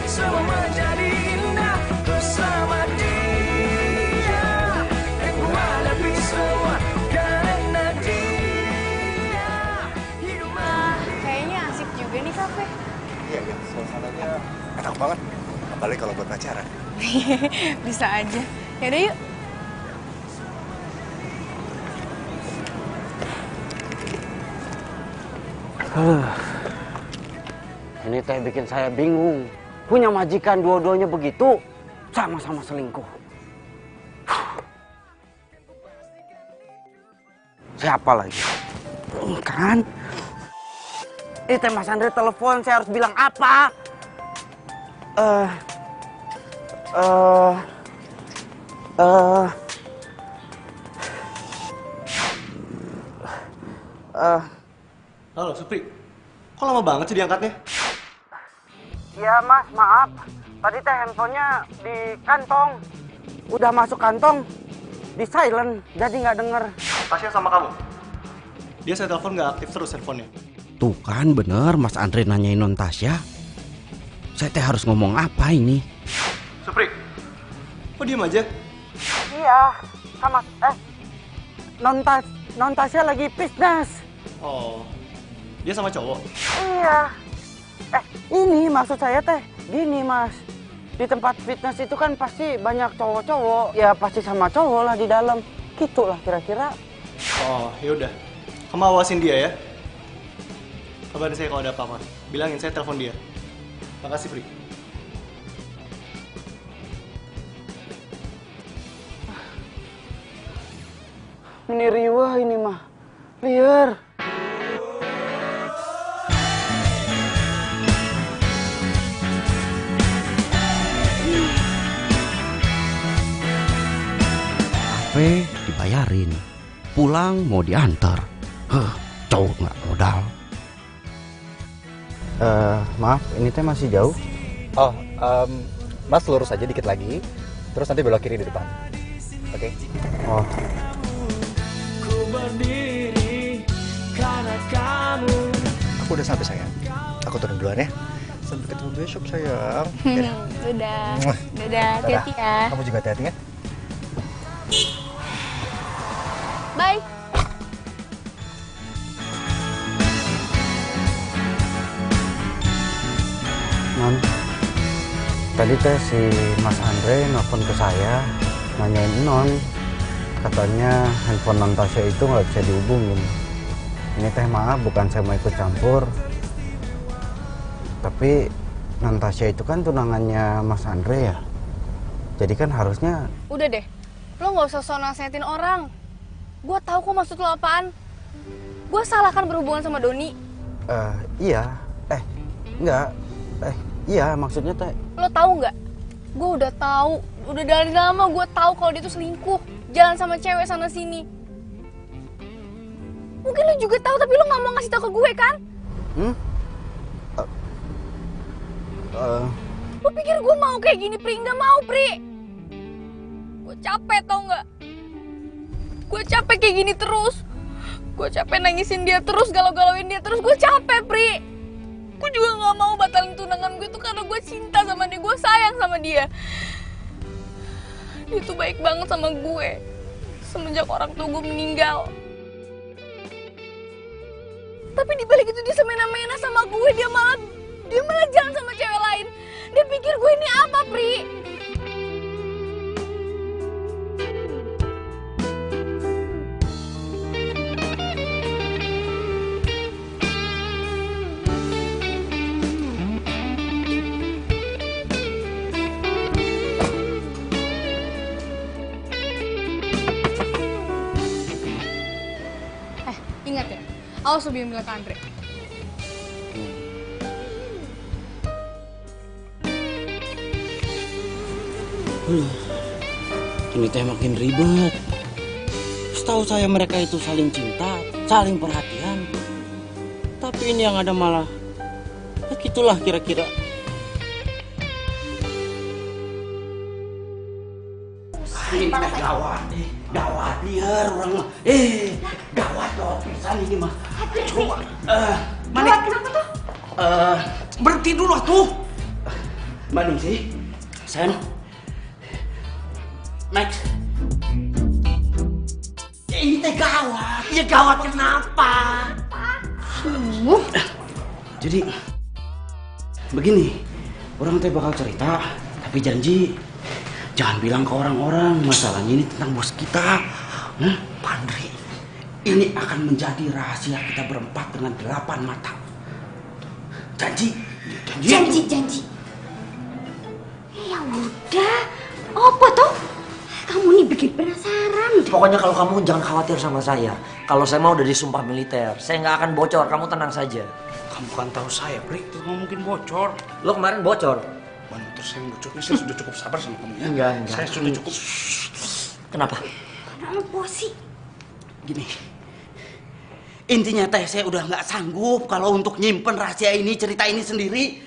semua menjadi indah bersama dia, yang ku hadapi semua karena dia. Kayaknya asik juga nih kafe. Iya, suasananya enak banget. Apalagi kalau buat pacaran. Bisa aja. Yaudah yuk. Ini teh bikin saya bingung. Punya majikan dua-duanya begitu, sama-sama selingkuh. Siapa lagi? Kan? Ini teh Mas Andre telepon, saya harus bilang apa? Halo, Supri. Kok lama banget sih diangkatnya? Ya Mas, maaf. Tadi teh handphonenya di kantong. Udah masuk kantong, di silent, jadi nggak denger. Tasya sama kamu? Dia saya telepon nggak aktif terus handphonenya. Tuh kan bener Mas Andre nanyain non Tasya. Saya teh harus ngomong apa ini? Supri, kok diem aja? Iya, sama non Tasya lagi fitness. Oh, dia sama cowok? Iya. Ini maksud saya teh, gini Mas. Di tempat fitness itu kan pasti banyak cowok-cowok. Ya pasti sama cowok lah di dalam. Gitu lah kira-kira. Oh, yaudah. Kamu awasin dia ya. Kabarin saya kalau ada apa-apa. Bilangin saya telepon dia. Makasih, Pri. Ini riwah ini mah. Liar. Kafe dibayarin, pulang mau diantar. Cowok nggak modal. Maaf, ini teh masih jauh. Oh, Mas lurus aja dikit lagi. Terus nanti belok kiri di depan. Oke? Oh. Ku berdiri karena kamu. Aku udah sampai sayang. Aku turun duluan ya. Sampai ketemu besok sayang. Dadah. Dadah, hati-hati ya. Kamu juga hati-hati ya. Tadi teh si Mas Andre nelfon ke saya, nanyain Non. Katanya handphone Non Tasya itu nggak bisa dihubungin. Ini teh maaf, bukan saya mau ikut campur. Tapi Non Tasya itu kan tunangannya Mas Andre ya. Jadi kan harusnya... Udah deh, lo nggak usah sok nasihatin orang. Gue tahu kok maksud lo apaan. Gue salah kan berhubungan sama Doni. Iya. Enggak. Iya maksudnya teh. Lo tahu nggak? Gue udah tahu. Udah dari lama gue tahu kalau dia tuh selingkuh. Jalan sama cewek sana sini. Mungkin lo juga tahu tapi lo nggak mau ngasih tahu ke gue kan? Lo pikir gue mau kayak gini, Pri? Nggak mau, Pri. Gue capek tau nggak? Gue capek kayak gini terus. Gue capek nangisin dia terus, galau-galauin dia terus. Gue capek, Pri. Gue juga nggak mau batalin tunangan gue tuh karena gue cinta sama dia. Gue sayang sama dia. Dia tuh baik banget sama gue. Semenjak orang tua gue meninggal. Tapi dibalik itu dia semena-mena sama gue. Dia malah jalan sama cewek lain. Dia pikir gue ini apa, Pri? Ingat ya, awas lo bilang ke Andre. Ini teh makin ribet. Setahu saya mereka itu saling cinta, saling perhatian. Tapi ini yang ada malah, ya gitulah kira-kira. Ini teh gawat, gawat liar orang mah. Gawat loh, pisan ini mah. Coba, Gawat kenapa tuh? Berhenti dulu tuh. Mana sih? Sen, Max. Ini teh gawat. Ya gawat kenapa? Jadi begini, orang teh bakal cerita, tapi janji jangan bilang ke orang-orang masalahnya ini tentang bos kita. Pandri, ini akan menjadi rahasia kita berempat dengan 8 mata. Janji. Janji. Ya udah, apa tuh? Kamu nih bikin penasaran. Pokoknya kalau kamu jangan khawatir sama saya. Kalau saya mau udah disumpah militer, saya nggak akan bocor. Kamu tenang saja. Kamu kan tahu saya, Pri, itu nggak mungkin bocor. Lo kemarin bocor. Terus saya saya sudah cukup sabar sama kamu ya. Enggak. Saya sudah cukup. Kenapa? Apa sih? Gini, intinya teh saya udah nggak sanggup kalau untuk nyimpen rahasia ini, cerita ini sendiri.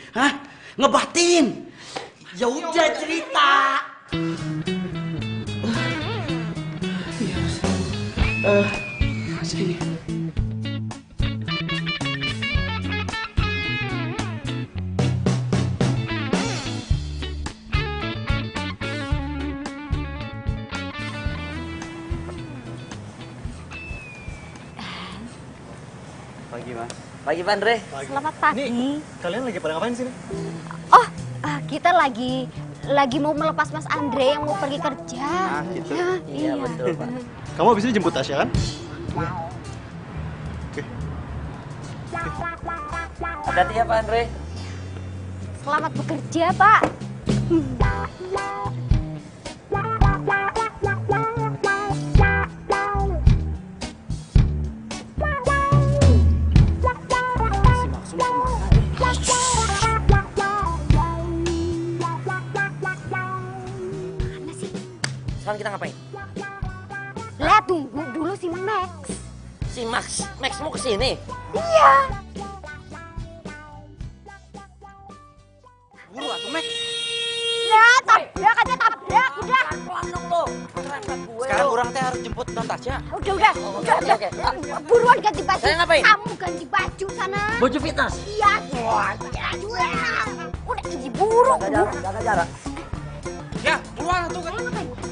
Ngebatin. Ya udah cerita. Sini. Pagi, Mas. Pagi, Pak Andre. Selamat pagi. Nih, kalian lagi pada ngapain sini? Oh, kita lagi mau melepas Mas Andre yang mau pergi kerja. Nah, gitu. Iya, betul, Pak. Kamu habis ini jemput Tasya kan? Oke. Hati-hati ya, Pak Andre. Selamat bekerja, Pak. Sekarang kita ngapain? Lihat, tunggu dulu si Max. Si Max mau kesini? Iya. Buru atuh, Max. Ya, tabrak aja, tabrak. Udah. Pelan dong lo. Sekarang orang teh harus jemput Non Tasya. Udah. Oke. Buruan ganti baju. Saya ngapain? Kamu ganti baju sana. Baju fitness. Iya. Udah diburu. Jaga jarak. Ya, buruan tuh kan.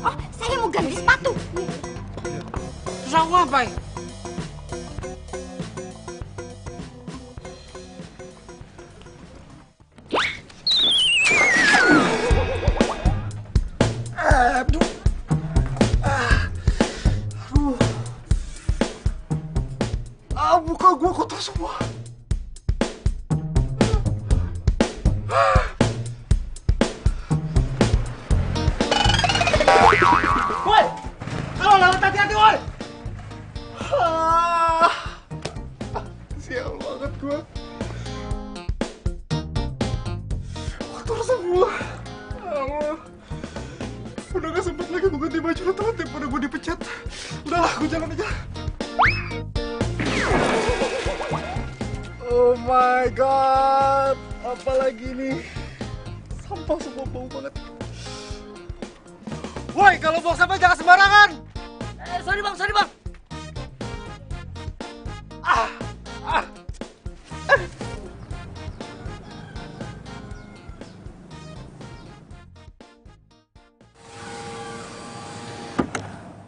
Oh, saya mau ganti sepatu. Terus aku ngapain? Muka gue kotor semua. Woi! Kalau lewat hati-hati, woi! Sial banget gue. Kotor semua. Allah. Udah gak sempet lagi gue ganti baju telat daripada gue dipecat. Udahlah, gue jalan aja. Oh my god. Apalagi ini. Sampah semua bau banget. Woi, kalau buang sampah jangan sembarangan. Sorry bang.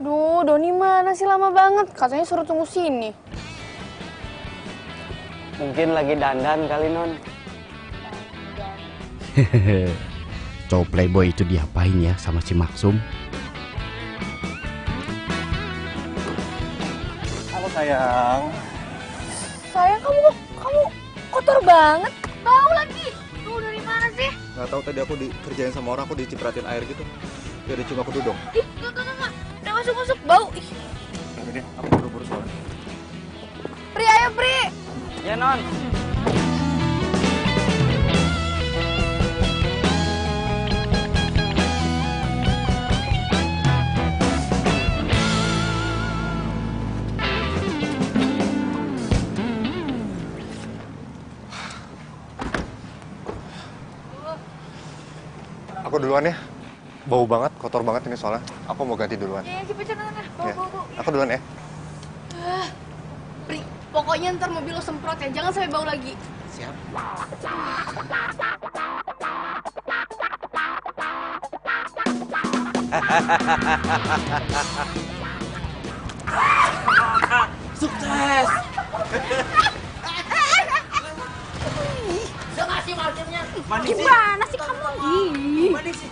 Duh, Doni mana sih lama banget? Katanya suruh tunggu sini. Mungkin lagi dandan kali, Non. Cowok playboy itu diapain ya sama si Maksum? Halo sayang. Sayang, kamu kotor banget. Bau lagi. Tuh, dari mana sih? Gak tahu tadi aku dikerjain sama orang, aku dicipratin air gitu. Dia udah cium aku duduk. Ih, enggak. Udah masuk bau. Ih. Udah deh, aku buru-buru soalnya. Pri, ayo Pri. Ya, Non. Aku duluan ya. Bau banget, kotor banget ini soalnya. Aku mau ganti duluan. Iya, cepet sana. Ya. Bau. Aku duluan ya. Pri, pokoknya ntar mobil lo semprot ya. Jangan sampai bau lagi. Siap. Sukses. Udah ngasih markirnya. Gimana sih kamu? Mana sih?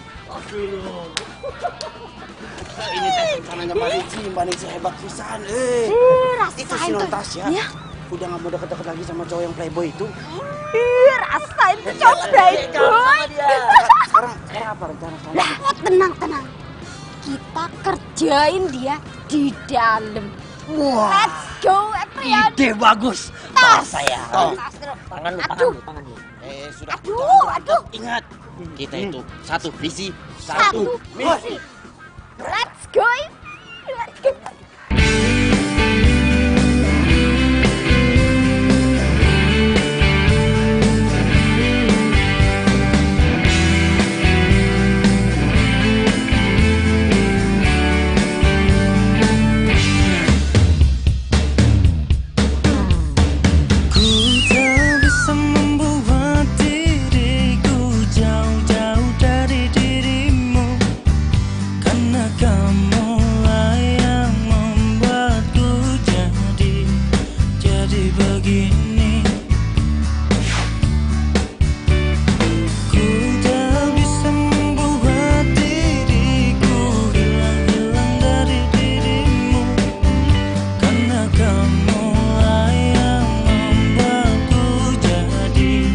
Ini teh rencananya Mbak Nisi hebat pisan. Itu si Non Tasya. Ya. Udah gak mau deket-deket lagi sama cowok yang playboy itu. Rasain tuh cowok playboy. Sekarang apa rencana kamu? Tenang. Kita kerjain dia di dalam. Wah. Let's go, Etrian. Ide bagus. Tas. Saya. Tangan lu. Sudah. Aduh. Ingat, kita itu satu visi, Satu misi. Let's go. Ku tak bisa membuat diriku jauh-jauh dari dirimu, karena kamulah yang membuatku jadi begini. Ku tak bisa membuat diriku hilang dari dirimu, karena kamulah yang membuatku jadi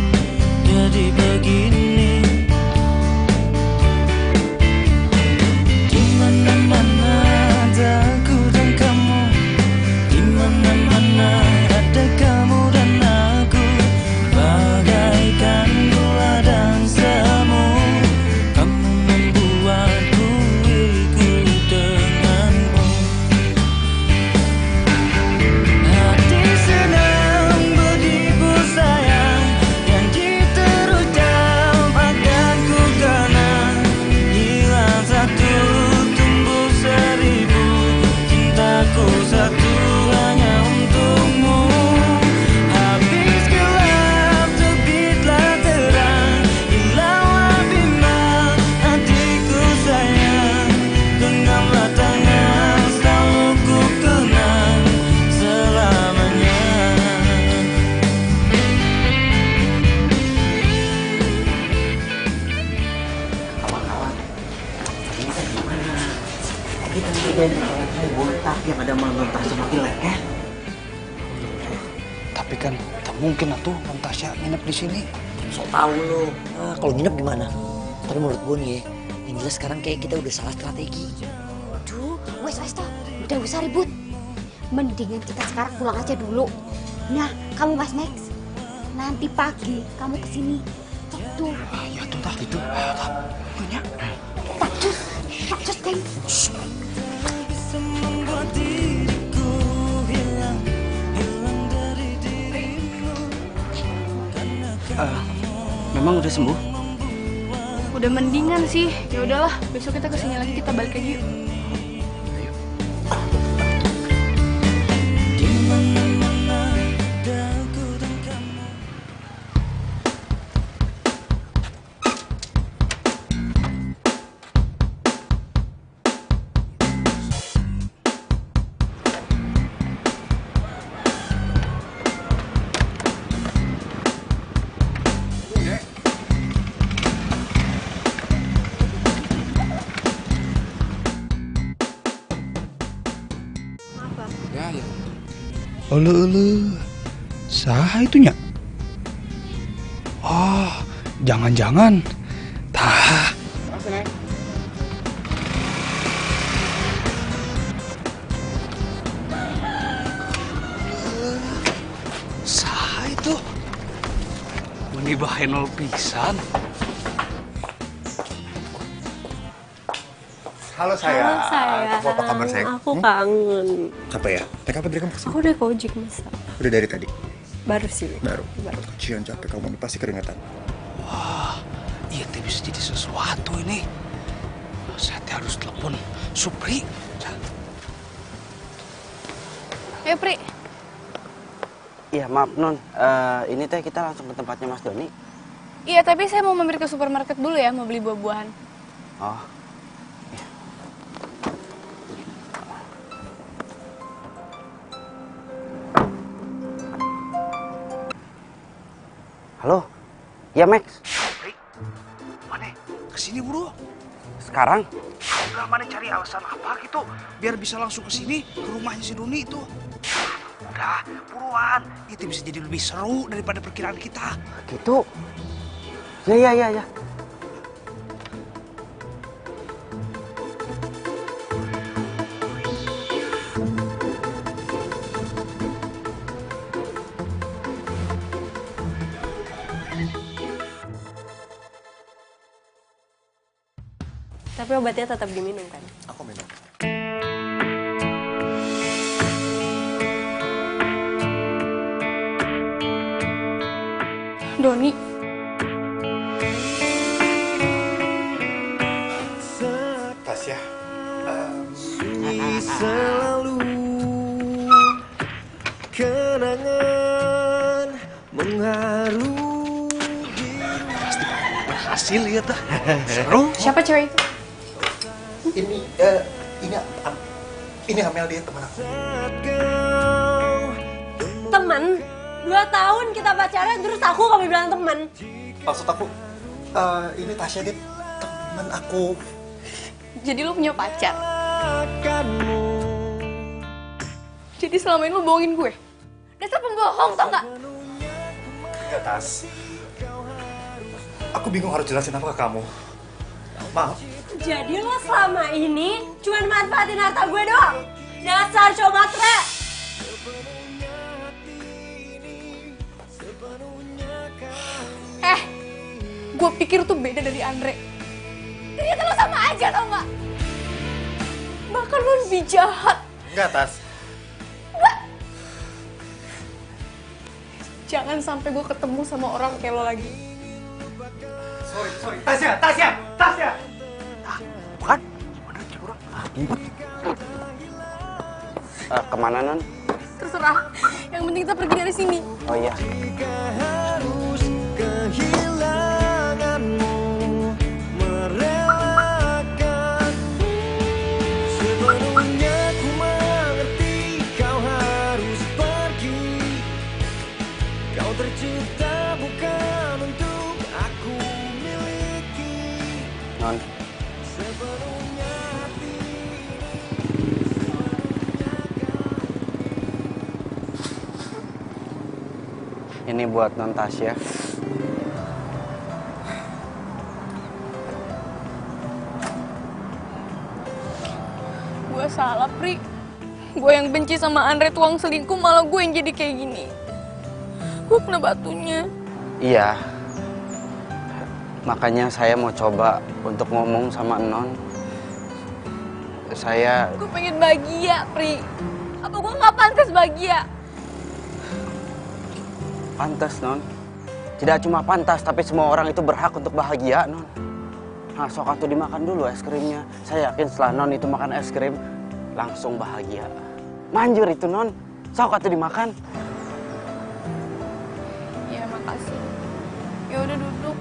begini. Di mana-mana ada aku dan kamu, di mana-mana ada kamu dan aku, bagaikan gula dan semu. Kamu membuatku ikut denganmu. Hati sedang berdebu sayang, janji terucap akan ku kenang. Hilang satu, tumbuh seribu, cintaku satu hanya untukmu. Habis gelap, terbitlah terang, hilanglah bimbang hatiku sayang. Genggamlah tangan, selalu ku kenang selamanya. Kita tidak ada botak yang ada menonton semakin leket. Tapi kan tak mungkin atuh non Tasya nginep di sini. Sok tahu lo. Nah, kalau nginep gimana? Tapi menurut gue nih ya, yang jelas sekarang kayak kita udah salah strategi. Aduh, wes toh, udah usah ribut. Mendingan kita sekarang pulang aja dulu. Nah, kamu Mas Max, nanti pagi kamu kesini. Tuh. Ya tuh tak gitu. Punya. Tak cus, Deng. Memang udah sembuh? Udah mendingan sih. Ya udahlah, besok kita kesini lagi, kita balik aja yuk. Ulu, saha itunya? Oh, jangan-jangan. Tah. Saha itu? Meni bahenol pisan. Halo sayang. Halo sayang. Kamu apa kabar sayang? Aku kangen. Apa ya? Naik apa dari kamu kesini? Aku udah ke ojek masa. Udah dari tadi? Baru sih. Baru. Kecian capek kamu nih pasti keringetan. Wah, iya teh bisa jadi sesuatu ini. Saya teh harus telepon Supri. Ayo Pri. Iya maaf Non, ini teh kita langsung ke tempatnya Mas Doni. Iya, tapi saya mau mampir ke supermarket dulu ya, mau beli buah-buahan. Oh. Halo, ya Max. Mana? Kesini buru. Sekarang? Udah mana cari alasan apa gitu, biar bisa langsung kesini ke rumahnya si Doni itu. Udah, buruan. Itu bisa jadi lebih seru daripada perkiraan kita. Gitu. Ya. Tapi obatnya tetap diminum kan? Aku minum. Doni. Tasya. Selalu kenangan mengharuhi. Pasti berhasil ya tah. Seru. Siapa cewek itu? Ini Amel, dia teman aku. Temen? 2 tahun kita pacaran terus kamu bilang temen. Maksud aku, ini Tasya, dia teman aku. Jadi lu punya pacar? Jadi selama ini lu bohongin gue? Dasar pembohong, tau gak? Enggak, Tas. Aku bingung harus jelasin apa ke kamu. Maaf. Jadi lo selama ini cuma manfaatin harta gue doang? Dasar cowok matre! Gue pikir tuh beda dari Andre. Ternyata lo sama aja, tau gak? Bahkan lo lebih jahat. Enggak, Tas. Jangan sampai gue ketemu sama orang kayak lo lagi. Sorry. Tasya! Bukan? Ngumpet. Kemana Non? Terserah. Yang penting kita pergi dari sini. Oh iya. Harus kehilanganmu, merelakan sepenuhnya ku mengerti kau harus pergi. Kau tercipta bukan untuk aku miliki. Non. Sepenuhnya hati Ini buat Non Tasya. Gue salah, Pri. Gue yang benci sama Andre tuang selingkuh, malah gue yang jadi kayak gini. Gue kena batunya. Iya. Makanya saya mau coba untuk ngomong sama Non. Gue pengen bahagia, Pri. Apa gue nggak pantas bahagia? Pantas, Non. Tidak cuma pantas, tapi semua orang itu berhak untuk bahagia, Non. Nah, sok atuh dimakan dulu es krimnya. Saya yakin setelah Non itu makan es krim, langsung bahagia. Manjur itu, Non. Sok atuh dimakan. Ya, makasih. Ya udah duduk.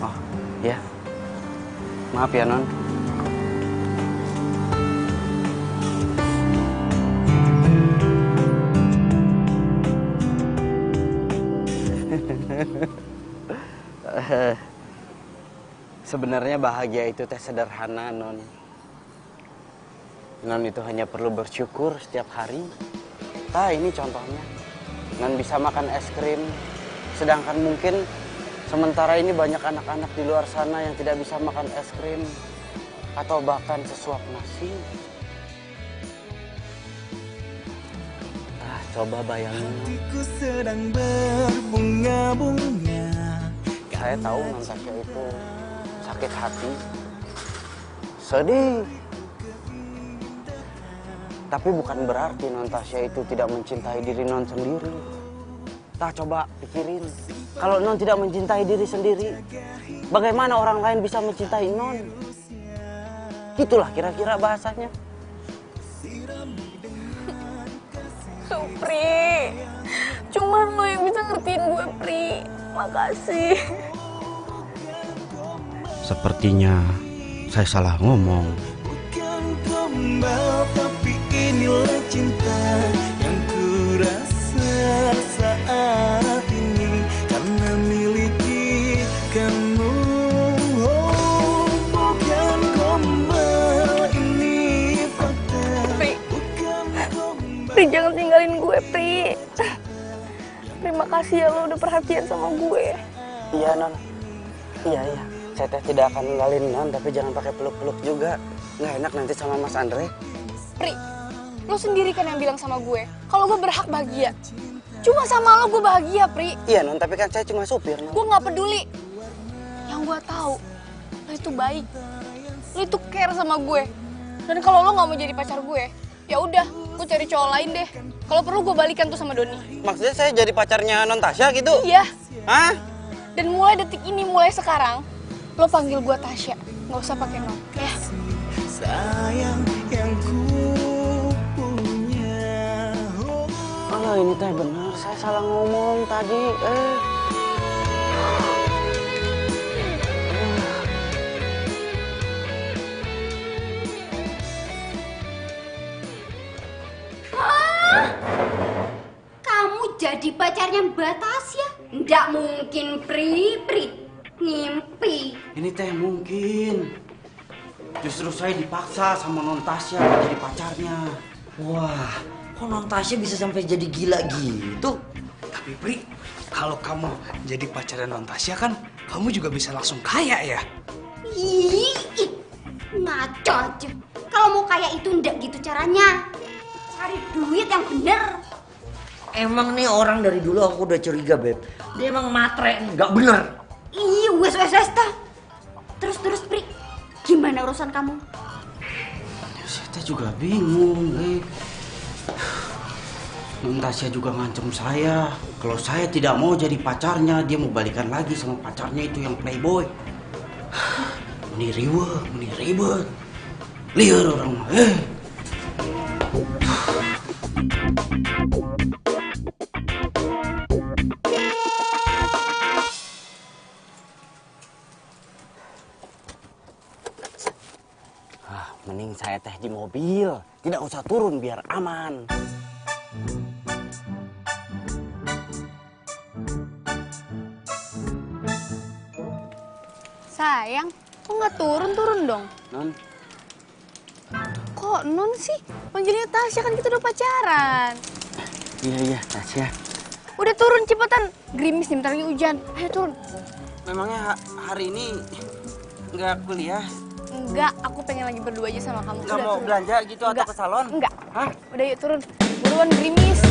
Oh, ya. Maaf ya, Non. Sebenarnya bahagia itu teh sederhana, Non. Non itu hanya perlu bersyukur setiap hari. Nah, ini contohnya. Non bisa makan es krim, sedangkan mungkin sementara ini banyak anak-anak di luar sana yang tidak bisa makan es krim atau bahkan sesuap nasi. Ah, coba bayangin. Hatiku sedang berbunga-bunga. Saya tahu Non Tasya itu sakit hati, sedih. Tapi bukan berarti Non Tasya itu tidak mencintai diri Non sendiri. Nah, coba pikirin, kalau Non tidak mencintai diri sendiri, bagaimana orang lain bisa mencintai Non? Itulah kira-kira bahasanya. Pri, cuman lo yang bisa ngertiin gue, Pri. Makasih. Sepertinya saya salah ngomong. Bukan gombal, tapi inilah cinta yang ku rasa saat ini karena miliki kamu. Oh, bukan gombal, ini fakta. Pri, Bukan gombal. Pri, jangan tinggalin gue, Pri. Terima kasih ya lo udah perhatian sama gue. Iya, Non. Iya. Saya teh tidak akan ninggalin Non, tapi jangan pakai peluk-peluk juga. Nggak enak nanti sama Mas Andre. Pri, lo sendiri kan yang bilang sama gue kalau gue berhak bahagia. Cuma sama lo gue bahagia, Pri. Iya, Non, tapi kan saya cuma supir, Non. Gue nggak peduli. Yang gue tahu, lo itu baik. Lo itu care sama gue. Dan kalau lo nggak mau jadi pacar gue, ya udah, gue cari cowok lain deh. Kalau perlu gue balikan tuh sama Doni. Maksudnya saya jadi pacarnya Non Tasya gitu? Iya. Hah? Dan mulai detik ini, mulai sekarang, lo panggil gue Tasya. Nggak usah pakai Non, ya. Sayang yang ku punya. Oh, ini teh benar. Saya salah ngomong tadi. Kamu jadi pacarnya Mbak Tasya? Nggak mungkin, Pri. Ngimpi. Ini teh mungkin. Justru saya dipaksa sama Non Tasya jadi pacarnya. Wah, kok Non Tasya bisa sampai jadi gila gitu? Tapi Pri, kalau kamu jadi pacarnya Non Tasya kan, kamu juga bisa langsung kaya ya? Ih, ngaco aja. Kalau mau kaya itu ndak gitu caranya. Cari duit yang bener. Emang nih orang dari dulu aku udah curiga, Beb. Dia emang matre nih, nggak bener. Ih, wes dah. Terus, Pri. Gimana urusan kamu? Saya juga bingung, Non Tasya juga ngancem saya. Kalau saya tidak mau jadi pacarnya, dia mau balikan lagi sama pacarnya itu yang playboy. Meni ribet. Liar orang mah. Mending saya teh di mobil, tidak usah turun biar aman. Sayang, kok nggak turun dong? Non, Kok Non sih? Panggilnya Tasya, kan kita udah pacaran. iya Tasya. Udah turun cepetan. Gerimis nih, bentar lagi hujan. Ayo turun. Memangnya hari ini nggak kuliah? Enggak, aku pengen lagi berdua aja sama kamu. Nggak mau turun. belanja gitu atau ke salon? Enggak. Hah? Udah yuk turun. Buruan gerimis.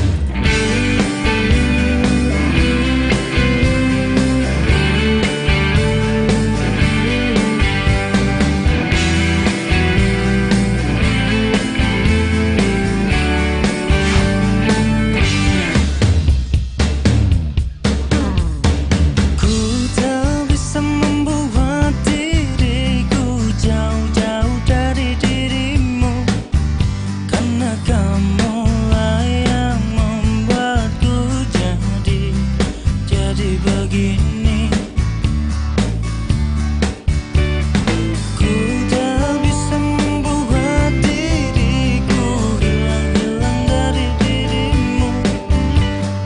Ku tak bisa membuat diriku jauh-jauh dari dirimu, karena kamulah yang membuatku jadi begini. Ku tak bisa membuat diriku hilang dari dirimu,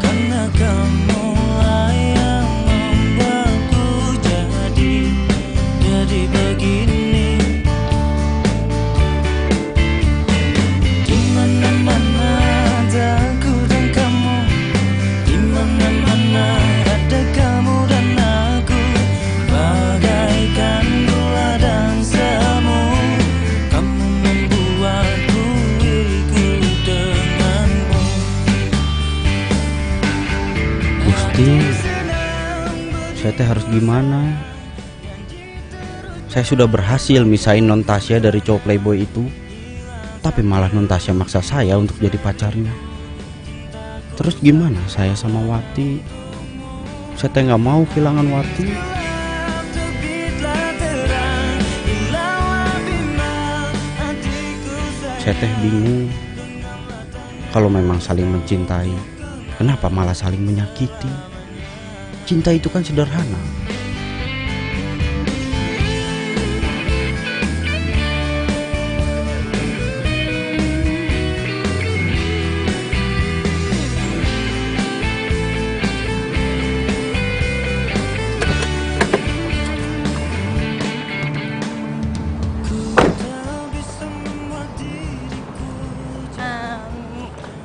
karena kamulah yang membuatku jadi begini. Di mana-mana ada aku dan kamu, di mana-mana ada kamu dan aku, bagaikan gula dan semu. Kamu membuatku ikut denganmu. Gusti, saya teh harus gimana? Saya sudah berhasil misahin non Tasya dari cowok playboy itu, tapi malah non Tasya maksa saya untuk jadi pacarnya. Terus gimana saya sama Wati? Saya teh nggak mau kehilangan Wati. Saya teh bingung. Kalau memang saling mencintai, kenapa malah saling menyakiti? Cinta itu kan sederhana.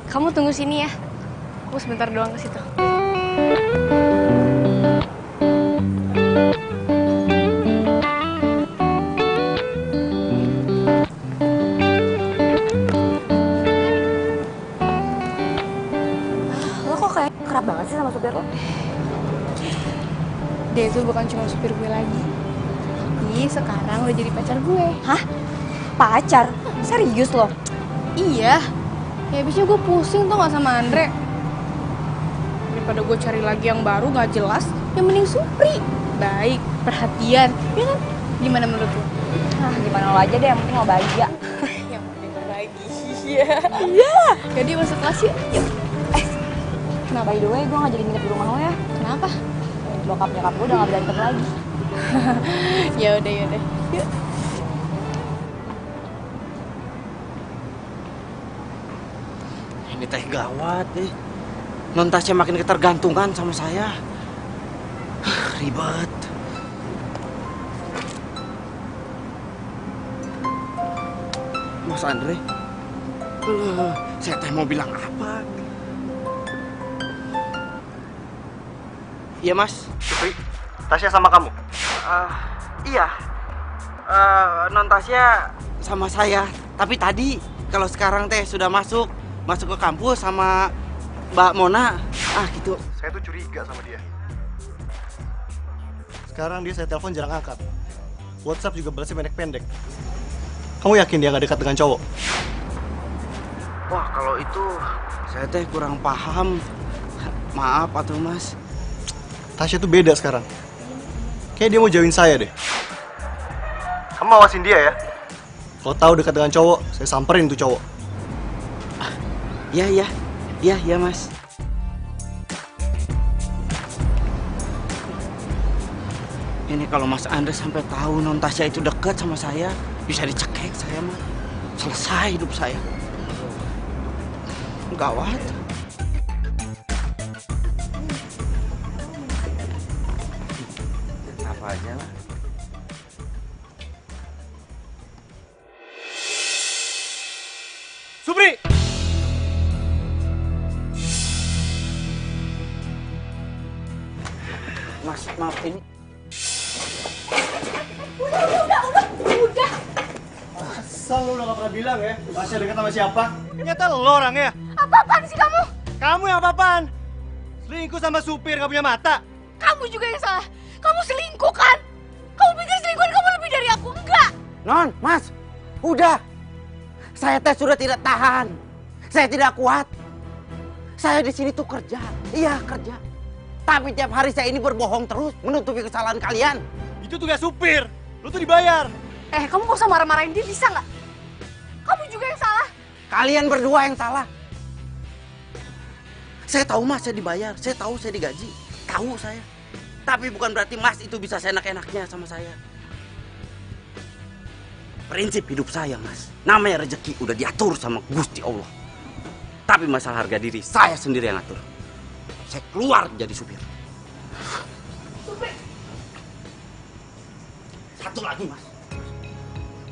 Kamu tunggu sini ya. Aku sebentar doang ke situ. Lo kok kayak kerap banget sih sama supir lo? Dia itu bukan cuma supir gue lagi. Tapi sekarang udah jadi pacar gue. Hah? Pacar? Serius lo? Iya. Ya abisnya gue pusing tuh gak sama Andre. Daripada gue cari lagi yang baru gak jelas, yang mending Supri. Baik, perhatian, ya kan? Gimana menurut lo? Nah, gimana lo aja deh, yang penting lo bahagia. Yang penting bahagia. Iya. Jadi masuk kelas yuk. Yuk. Kenapa? By the way, gue gak jadi nginep di rumah lo ya. Kenapa? Bokap nyokap gue udah gak berantem lagi. Ya udah. Yuk. Ini teh gawat nih. Non Tasya makin ketergantungan sama saya. Ribet. Mas Andre, saya teh mau bilang apa? Iya Mas. Supri, Tasya sama kamu? Iya. Non Tasya sama saya. Tapi tadi, kalau sekarang teh sudah masuk ke kampus sama Mbak Mona. Gitu. Saya tuh curiga sama dia. Sekarang dia saya telepon jarang angkat. WhatsApp juga balasnya pendek-pendek. Kamu yakin dia gak dekat dengan cowok? Wah, kalau itu saya teh kurang paham. Maaf atuh Mas. Tasya tuh beda sekarang. Kayak dia mau jauhin saya deh. Kamu awasin dia ya. Kalau tahu dekat dengan cowok, saya samperin tuh cowok. Iya Mas. Ini kalau Mas Andre sampai tahu non Tasya itu dekat sama saya, bisa dicekek saya mah. Selesai hidup saya. Gawat. Apa aja lah. Supri! maaf ini. Udah. Asal lu udah gak pernah bilang ya, Tasya dekat sama siapa? Ternyata lo orangnya. Apa-apaan sih kamu? Kamu yang apa-apaan? Selingkuh sama supir gak punya mata? Kamu juga yang salah. Kamu selingkuh kan? Kamu pikir selingkuhan kamu lebih dari aku? Enggak. Non, Mas, udah. Saya teh sudah tidak tahan. Saya tidak kuat. Saya di sini tuh kerja. Iya, kerja. Tapi tiap hari saya ini berbohong terus, menutupi kesalahan kalian. Itu tugas supir. Lu tuh dibayar. Kamu gak usah marah-marahin dia, bisa nggak? Kamu juga yang salah. Kalian berdua yang salah. Saya tahu Mas, saya dibayar. Saya tahu saya digaji. Tahu saya. Tapi bukan berarti Mas itu bisa seenak-enaknya sama saya. Prinsip hidup saya, Mas. Namanya rezeki udah diatur sama Gusti Allah. Tapi masalah harga diri, saya sendiri yang atur. Saya keluar jadi supir. Supir. Satu lagi, Mas.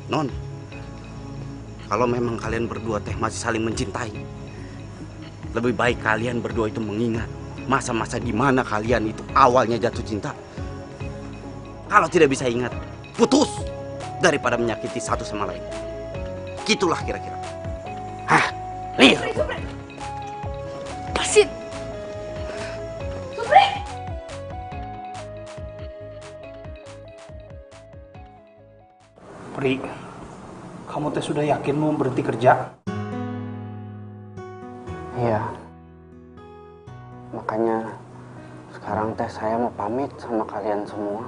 Non, kalau memang kalian berdua teh masih saling mencintai, lebih baik kalian berdua itu mengingat masa-masa di mana kalian itu awalnya jatuh cinta. Kalau tidak bisa ingat, putus daripada menyakiti satu sama lain. Gitulah kira-kira. Hah, nih. Supri. Pasin. Supri. Pri, kamu teh sudah yakin mau berhenti kerja? Iya. Makanya sekarang teh saya mau pamit sama kalian semua.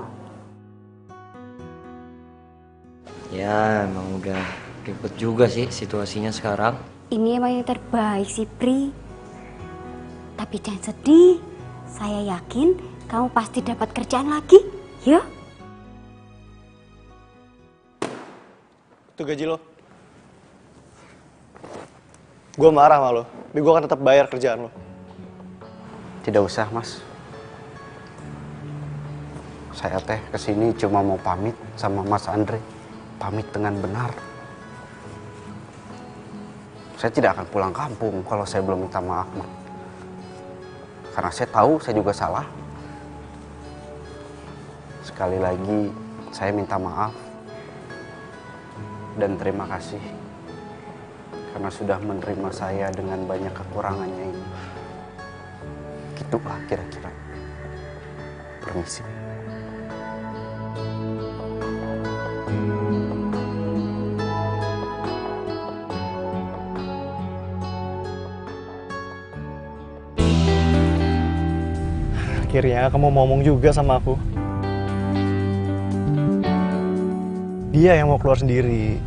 Ya, emang udah ribet juga sih situasinya sekarang. Ini emang yang terbaik sih, Pri. Tapi jangan sedih. Saya yakin kamu pasti dapat kerjaan lagi. Ya? Itu gaji lo. Gue marah sama lo, tapi gue akan tetap bayar kerjaan lo. Tidak usah, Mas. Saya teh kesini cuma mau pamit sama Mas Andre. Pamit dengan benar. Saya tidak akan pulang kampung kalau saya belum minta maaf, Mas. Karena saya tahu saya juga salah. Sekali lagi, saya minta maaf. Dan terima kasih. Karena sudah menerima saya dengan banyak kekurangannya ini. Gitulah kira-kira. Permisi. Akhirnya kamu mau ngomong juga sama aku. Dia yang mau keluar sendiri.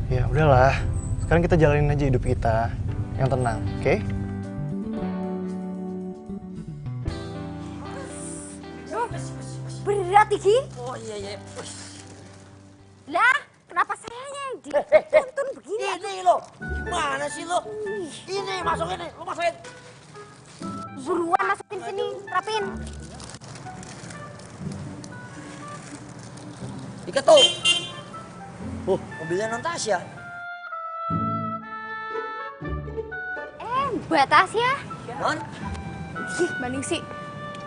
Ya udahlah, sekarang kita jalanin aja hidup kita yang tenang, oke? Berat, Iki? Oh iya. Lah, kenapa sayanya yang dituntun begini? Ini lo, gimana sih lo? Ini, masukin nih, lo masukin. Buruan masukin sini, rapin. Ikat tuh. Mobilnya non Tasya. Mbak Tasya. Non? Mbak Ningsi,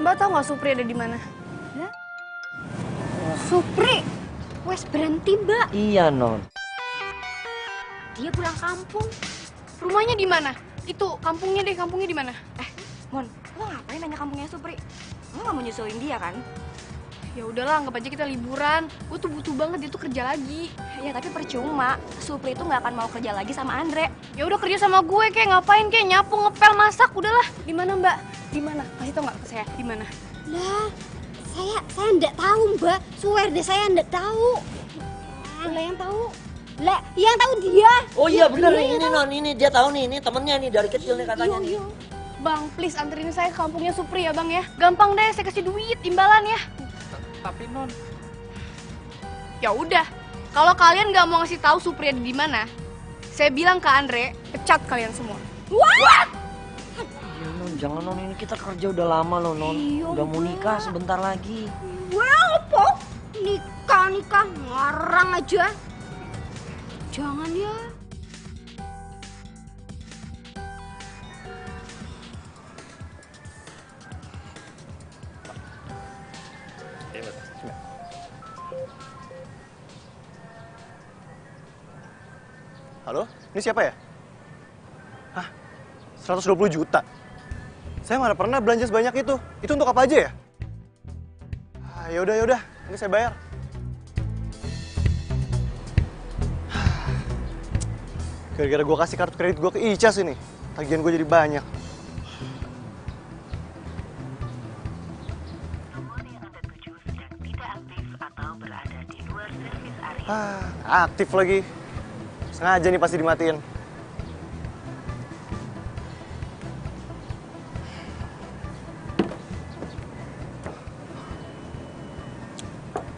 Mbak tahu nggak Supri ada di mana? Lah? Supri, wes berhenti, Mbak. Iya, Non. Dia pulang kampung. Rumahnya di mana? Itu kampungnya di mana? Mon, lo ngapain nanya kampungnya Supri? Lo gak mau nyusulin dia kan? Ya udahlah, anggap aja kita liburan. Gue tuh butuh banget dia tuh kerja lagi. Ya tapi percuma, Supri itu gak akan mau kerja lagi sama Andre. Ya udah kerja sama gue, kayak ngapain, kayak nyapu, ngepel, masak, udahlah. Di mana Mbak? Di mana? Kasih tau nggak ke saya? Di mana? Lah, saya enggak tahu, Mbak. Swear deh saya enggak tahu. Lah yang tahu. Lah, yang tahu dia. Oh iya bener Dia nih, yang ini tahu. Non, ini dia tahu nih, ini temennya nih dari kecil nih katanya nih. Bang, please anterin saya ke kampungnya Supri ya Bang ya. Gampang deh, saya kasih duit, imbalan ya. Tapi Non, Ya udah, kalau kalian nggak mau ngasih tahu Supri ada di mana, saya bilang ke Andre, pecat kalian semua. What? Ya Non, jangan Non, ini kita kerja udah lama loh Non. Udah mau nikah sebentar lagi. Wah, apa? Nikah ngarang aja. Jangan ya. Halo, ini siapa ya? Hah? 120 juta? Saya mana pernah belanja sebanyak itu. Itu untuk apa aja ya? Yaudah. Ini saya bayar. Gara-gara gue kasih kartu kredit gue ke Icas ini. Tagihan gue jadi banyak. Aktif lagi. Sengaja nih pasti dimatiin.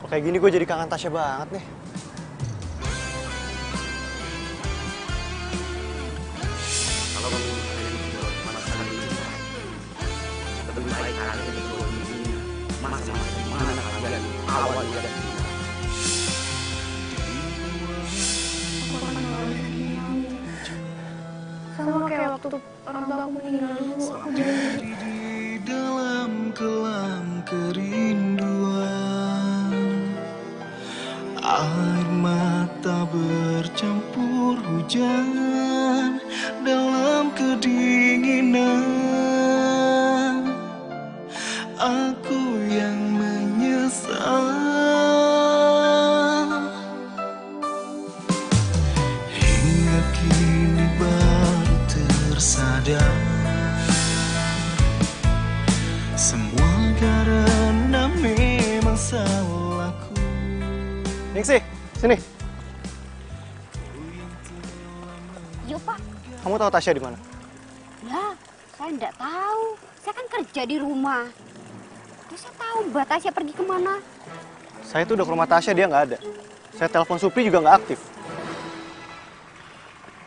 Kok kayak gini gue jadi kangen Tasya banget nih. Kalau kamu kalian berdua malah saling mencintai, lebih baik kalian berdua ini masa-masa di mana kalian awal dan Sama kayak waktu orang tua aku meninggal dulu, aku jadi di dalam kelam kerinduan, air mata bercampur hujan dalam kedinginan. Aku yang menyesal hingga kini baru tersadar, semua karena memang salahku. Ningsih, sini. Yuk Pak. Kamu tahu Tasya di mana? Ya, saya enggak tahu. Saya kan kerja di rumah. Terus saya tahu Mbak Tasya pergi kemana. Saya tuh udah ke rumah Tasya, dia nggak ada. Saya telepon Supri juga nggak aktif.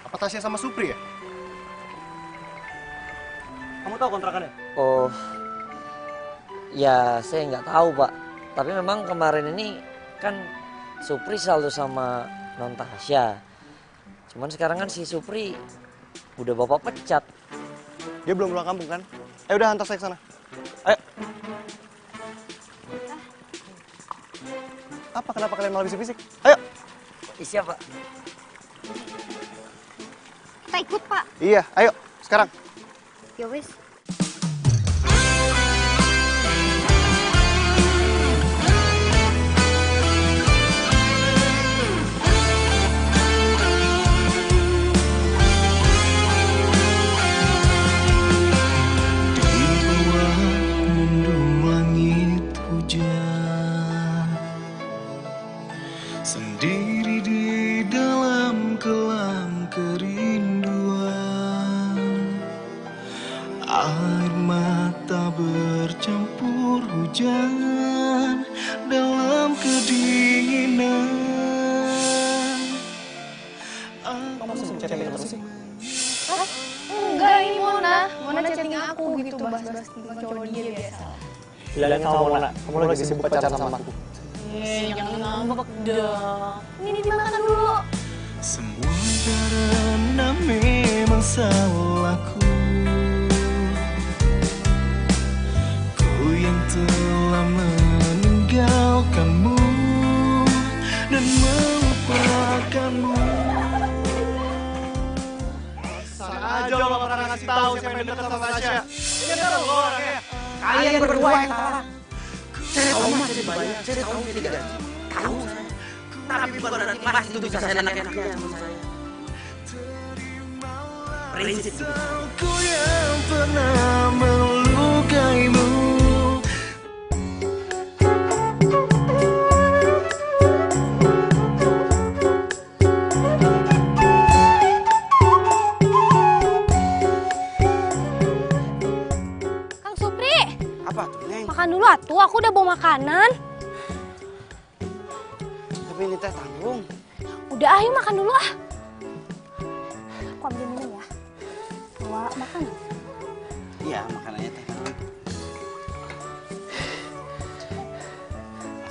Apa Tasya sama Supri ya? Kamu tahu kontrakannya? Oh, ya saya nggak tahu Pak. Tapi memang kemarin ini kan Supri selalu sama Non Tasya. Cuman sekarang kan si Supri udah bapak pecat. Dia belum pulang kampung kan? Udah hantar saya ke sana. Ayo. Apa kenapa kalian malah bisik-bisik? Ayo. Siapa? Kita ikut Pak. Iya, ayo sekarang. Ya wis. Sendiri di dalam kelam kerinduan, air mata bercampur hujan dalam kedinginan. Kamu masih chatting terus sih? enggak, ini Mona chatting aku gitu, bahas-bahas tentang cowok dia biasa. Bilangin sama Mona, kamu lagi sibuk pacaran sama aku. Jangan ngambek dong. Ini dimakan dulu. Semua karena memang salahku, ku yang telah meninggalkanmu dan melupakanmu. Sana aja lo gak pernah ngasih tahu siapa yang dekat sama Tasya. Ini kan lo orangnya. Kalian berdua yang salah. Saya tahu mas, saya banyak, saya tahu tidak ada. Tahu saya. Tapi bukan berarti mas itu bisa saya enak-enaknya sama saya. Prinsip itu. Aku yang pernah melukaimu. Kang Supri, Apa tuh, Neng? makan dulu atuh. Aku udah bawa makanan. Tapi ini teh tanggung. Udah, ayo makan dulu ah. Aku ambil minum ya. Bawa makan. Iya, makanannya teh tanggung.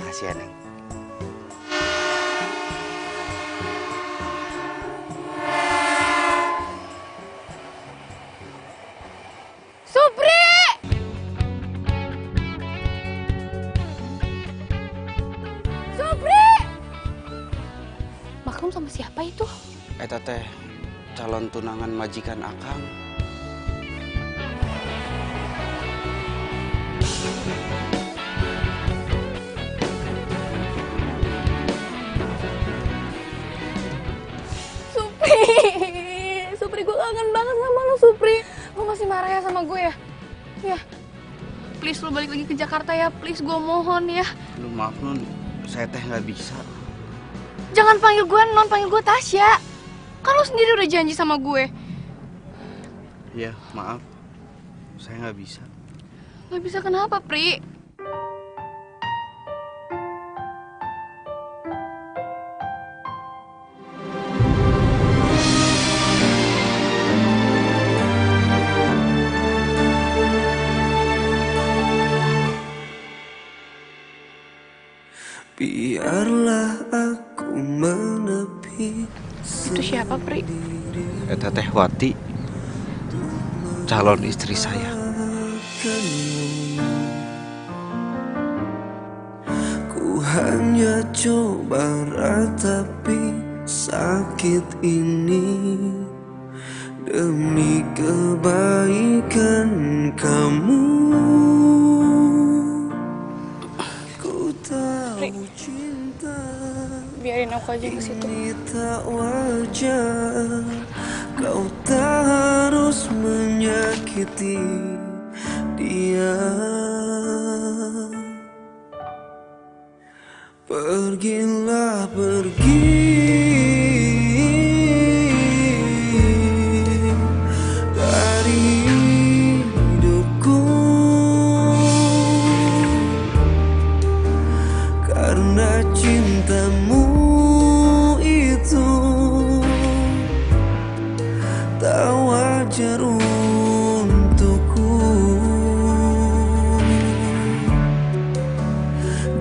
Makasih ya, Neng. Supri! Siapa itu? Eta teh calon tunangan majikan akang. Supri, Supri, gue kangen banget sama lo, Supri. Lo masih marah ya sama gue ya? Ya, please lo balik lagi ke Jakarta ya, please, gue mohon ya. Lu maaf Nun, saya teh nggak bisa. Jangan panggil gue Non, panggil gue Tasya. Kan lo sendiri udah janji sama gue. Iya, maaf. Saya nggak bisa. Gak bisa kenapa, Pri? Biarlah aku menepi. Itu siapa, Pri? Eta teh Wati, calon istri saya. Ku hanya coba ratapi sakit ini demi kebaikan kamu. Ku tahu cinta biarin aku aja ke situ. ini tak wajar. Kau tak harus menyakiti dia. Pergilah pergi dari hidupku, karena cintamu itu tak wajar untukku.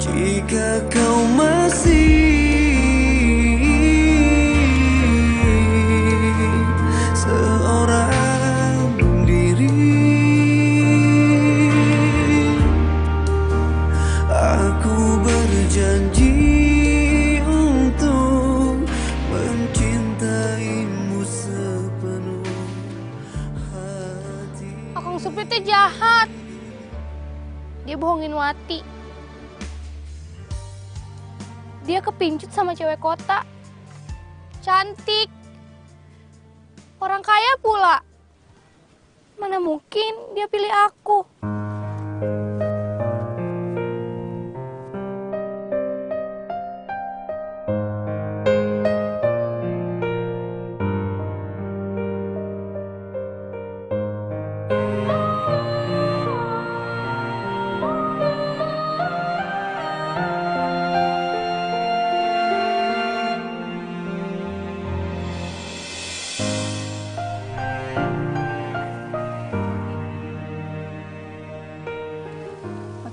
Jika kau masih seorang diri, aku berjanji untuk mencintaimu sepenuh hati. Akang Supri teh jahat. Dia bohongin Wati. Dia kepincut sama cewek kota. Cantik. Orang kaya pula. Mana mungkin dia pilih aku.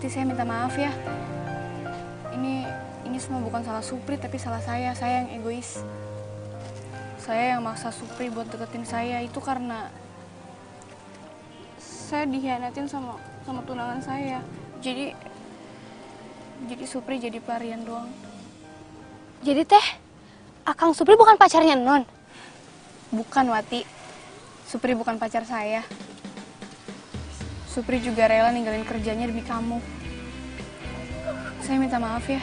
Saya minta maaf ya. Ini semua bukan salah Supri, tapi salah saya. Saya yang egois. Saya yang maksa Supri buat deketin saya itu karena saya dikhianatin sama tunangan saya. Jadi Supri jadi pelarian doang. Jadi teh, Akang Supri bukan pacarnya Non? Bukan, Wati. Supri bukan pacar saya. Supri juga rela ninggalin kerjanya demi kamu. Saya minta maaf ya.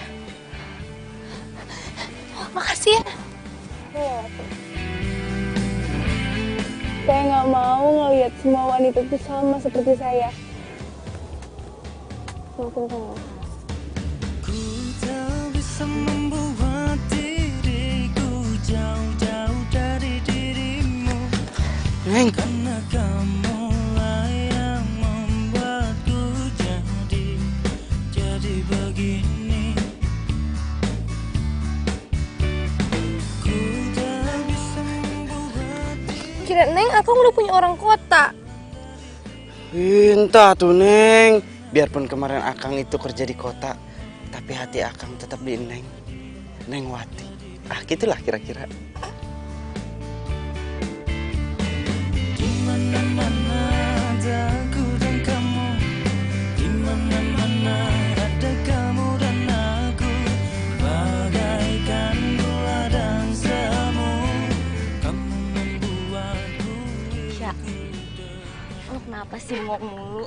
Makasih ya. Saya nggak mau ngelihat semua wanita itu sama seperti saya. Maafin saya. Ku tak bisa membuat diriku jauh-jauh dari dirimu. Neng. Karena kamu lah yang membuatku jadi begini. Ku tak bisa membuat Kira Neng, Akang udah punya orang kota. Entah tuh Neng. Biarpun kemarin Akang itu kerja di kota, tapi hati Akang tetap di Neng Wati. Ah gitulah kira-kira. Dimana-mana ada aku dan kamu, dimana-mana ada kamu dan aku, bagaikan gula dan semut. Lo kenapa sih bengok mulu?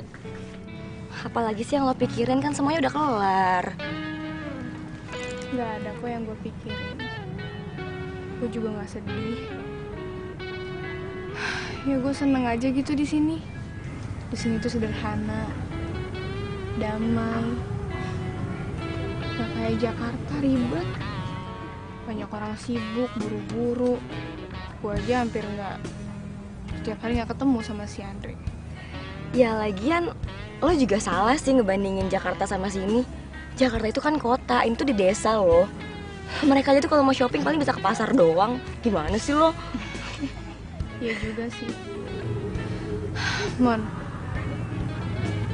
Apalagi sih yang lo pikirin, kan semuanya udah kelar. Gak ada kok yang gue pikirin. Gue juga gak sedih. Ya gue seneng aja gitu di sini. Di sini tuh sederhana, damai. Gak kayak Jakarta ribet. Banyak orang sibuk, buru-buru. Gue aja hampir setiap hari gak ketemu sama si Andre. Ya lagian, lo juga salah sih ngebandingin Jakarta sama sini. Jakarta itu kan kota, ini tuh di desa loh. Mereka aja tuh kalau mau shopping paling bisa ke pasar doang. Gimana sih lo? Iya juga sih. Mon,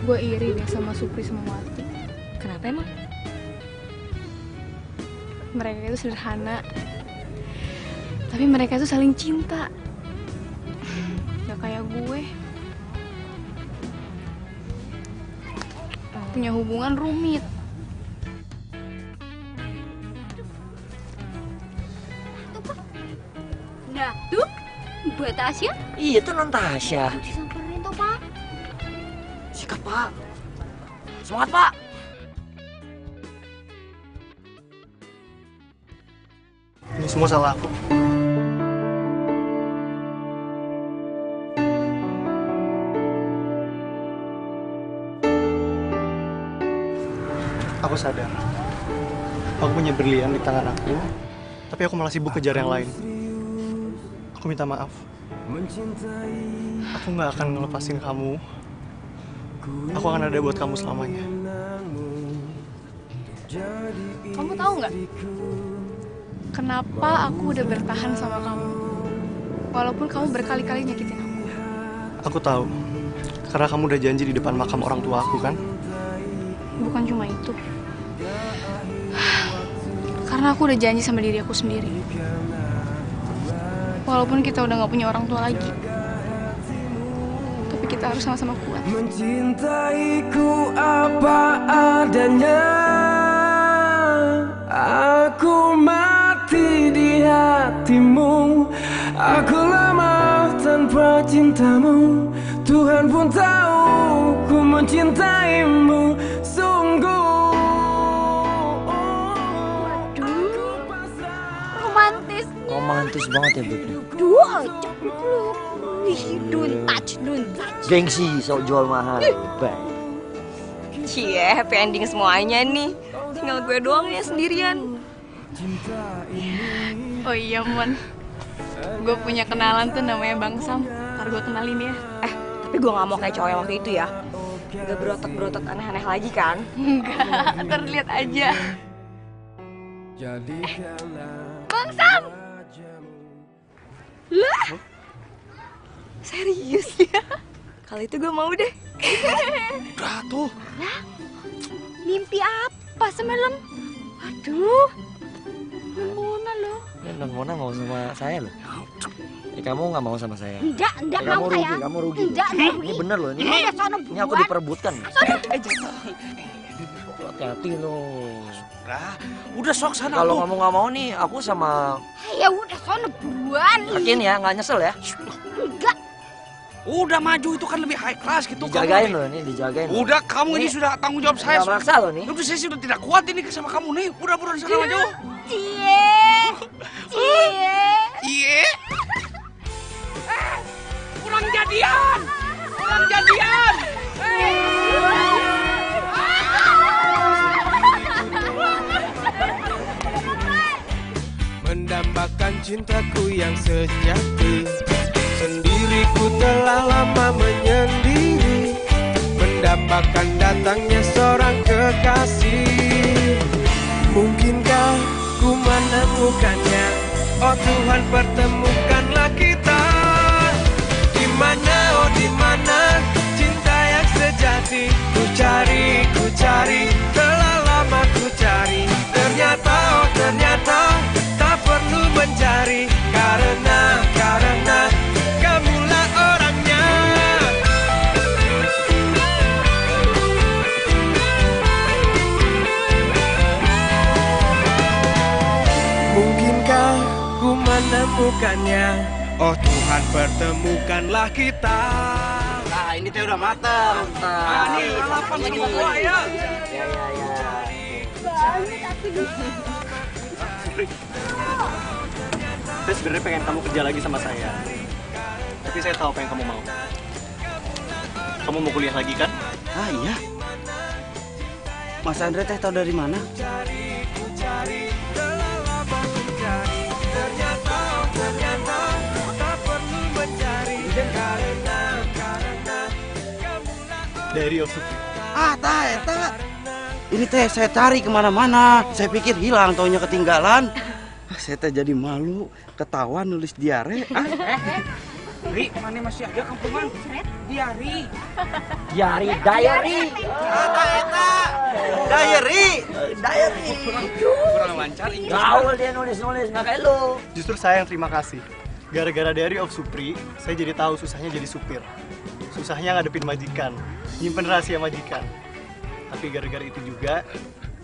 gue iri deh sama Supri sama Wati. Kenapa emang? Mereka itu sederhana, tapi mereka itu saling cinta. Gak kayak gue. Punya hubungan rumit. Nah, tuh buat Tasya. Iya tuh non Tasya. Disamperin tuh, Pak. Sikat, Pak. Semangat, Pak. Ini semua salah aku. Aku sadar, aku punya berlian di tangan aku, tapi aku malah sibuk kejar yang lain. Aku minta maaf. Aku nggak akan ngelepasin kamu. Aku akan ada buat kamu selamanya. Kamu tahu nggak? Kenapa aku udah bertahan sama kamu? Walaupun kamu berkali-kali nyakitin aku. Aku tahu, karena kamu udah janji di depan makam orang tua aku kan? Bukan cuma itu. Karena aku udah janji sama diri aku sendiri. Walaupun kita udah gak punya orang tua lagi, tapi kita harus sama-sama kuat. Mencintaiku apa adanya, aku mati di hatimu. Aku lama tanpa cintamu, Tuhan pun tahu ku mencintaimu sungguh. Romantis. Romantis banget ya, Beb. Dua, ceplok. Don't touch. Gengsi, sok jual mahal. Baik. Cie, happy ending semuanya nih. Tinggal gue doang ya sendirian. Oh iya, Mon. Gue punya kenalan tuh namanya Bang Sam. Ntar gue kenalin ya. Tapi gue gak mau kayak cowok yang waktu itu ya. Gak berotot-berotot aneh-aneh lagi kan? Enggak, ntar lihat aja. Bang Sam! Lah? Serius ya? Kali itu gue mau deh. Udah tuh. Lah, mimpi apa semalam? Aduh, Mona loh. Non Mona mau sama saya loh. Kamu nggak mau sama saya? Enggak Kamu mau rugi, saya. kamu rugi. Enggak Ini bener loh, ini aku diperebutkan. Hati-hati loh. Udah sok sana. Kalau kamu nggak mau nih, aku sama. Ya udah sono buruan. Yakin ya, nggak nyesel ya? Enggak. Udah maju itu kan lebih high class gitu. Dijagain kamu loh ini, dijagain. Udah kamu ini sudah tanggung jawab saya. Nggak maksa loh nih. Udah saya sudah tidak kuat ini sama kamu nih. Udah buruan sana maju. Cie. Kurang jadian. Mendambakan cintaku yang sejati, sendiriku telah lama menyendiri, mendambakan datangnya seorang kekasih. Mungkinkah ku menemukannya? Oh Tuhan, pertemukanlah kita. Di mana, oh di mana cinta yang sejati? Ku cari, telah lama ku cari. Ternyata, oh ternyata tak perlu mencari, karena kamulah orangnya. Mungkinkah ku menemukannya? Oh Tuhan, pertemukanlah kita. ini teh udah matang. Nih, lalapan lagi buat ya. Saya sebenarnya pengen kamu kerja lagi sama saya. Tapi saya tahu apa yang kamu mau. Kamu mau kuliah lagi kan? Ah iya. Mas Andre teh tahu dari mana? Dari Osuk. Ah, eta. Ini teh saya cari kemana-mana. Saya pikir hilang, taunya ketinggalan. Saya teh jadi malu, ketawa nulis diare. Ri, mana masih ada kampungan? Diari. Diary. Diary. Kurang lancar ini. Gaul dia nulis nggak kayak lu. Justru saya yang terima kasih. Gara-gara Diary of Supri, saya jadi tahu susahnya jadi supir. Susahnya ngadepin majikan, nyimpen rahasia majikan. Tapi gara-gara itu juga,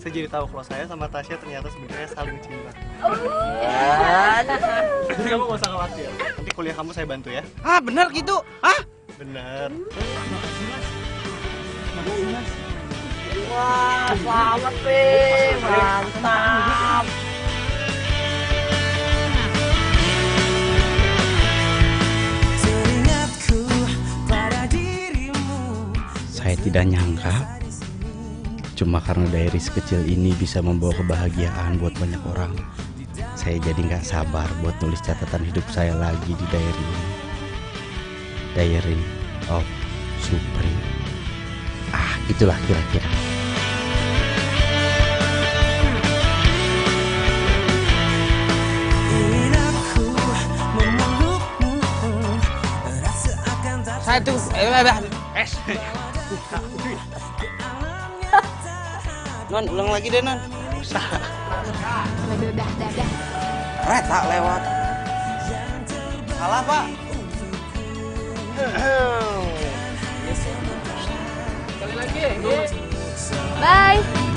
saya jadi tahu kalau saya sama Tasya ternyata sebenarnya saling cinta. Jadi kamu gak usah khawatir. Nanti kuliah kamu saya bantu ya. Ah, benar gitu? Ah? Bener. Wah, selamat Pi. Mantap. Saya tidak nyangka, cuma karena diary sekecil ini bisa membawa kebahagiaan buat banyak orang. Saya jadi nggak sabar buat nulis catatan hidup saya lagi di diary ini. Diary of Supri. Ah, itulah kira-kira. Satu, Non, ulang lagi deh, Non. Udah. Reta lewat. Salah, Pak. Bye.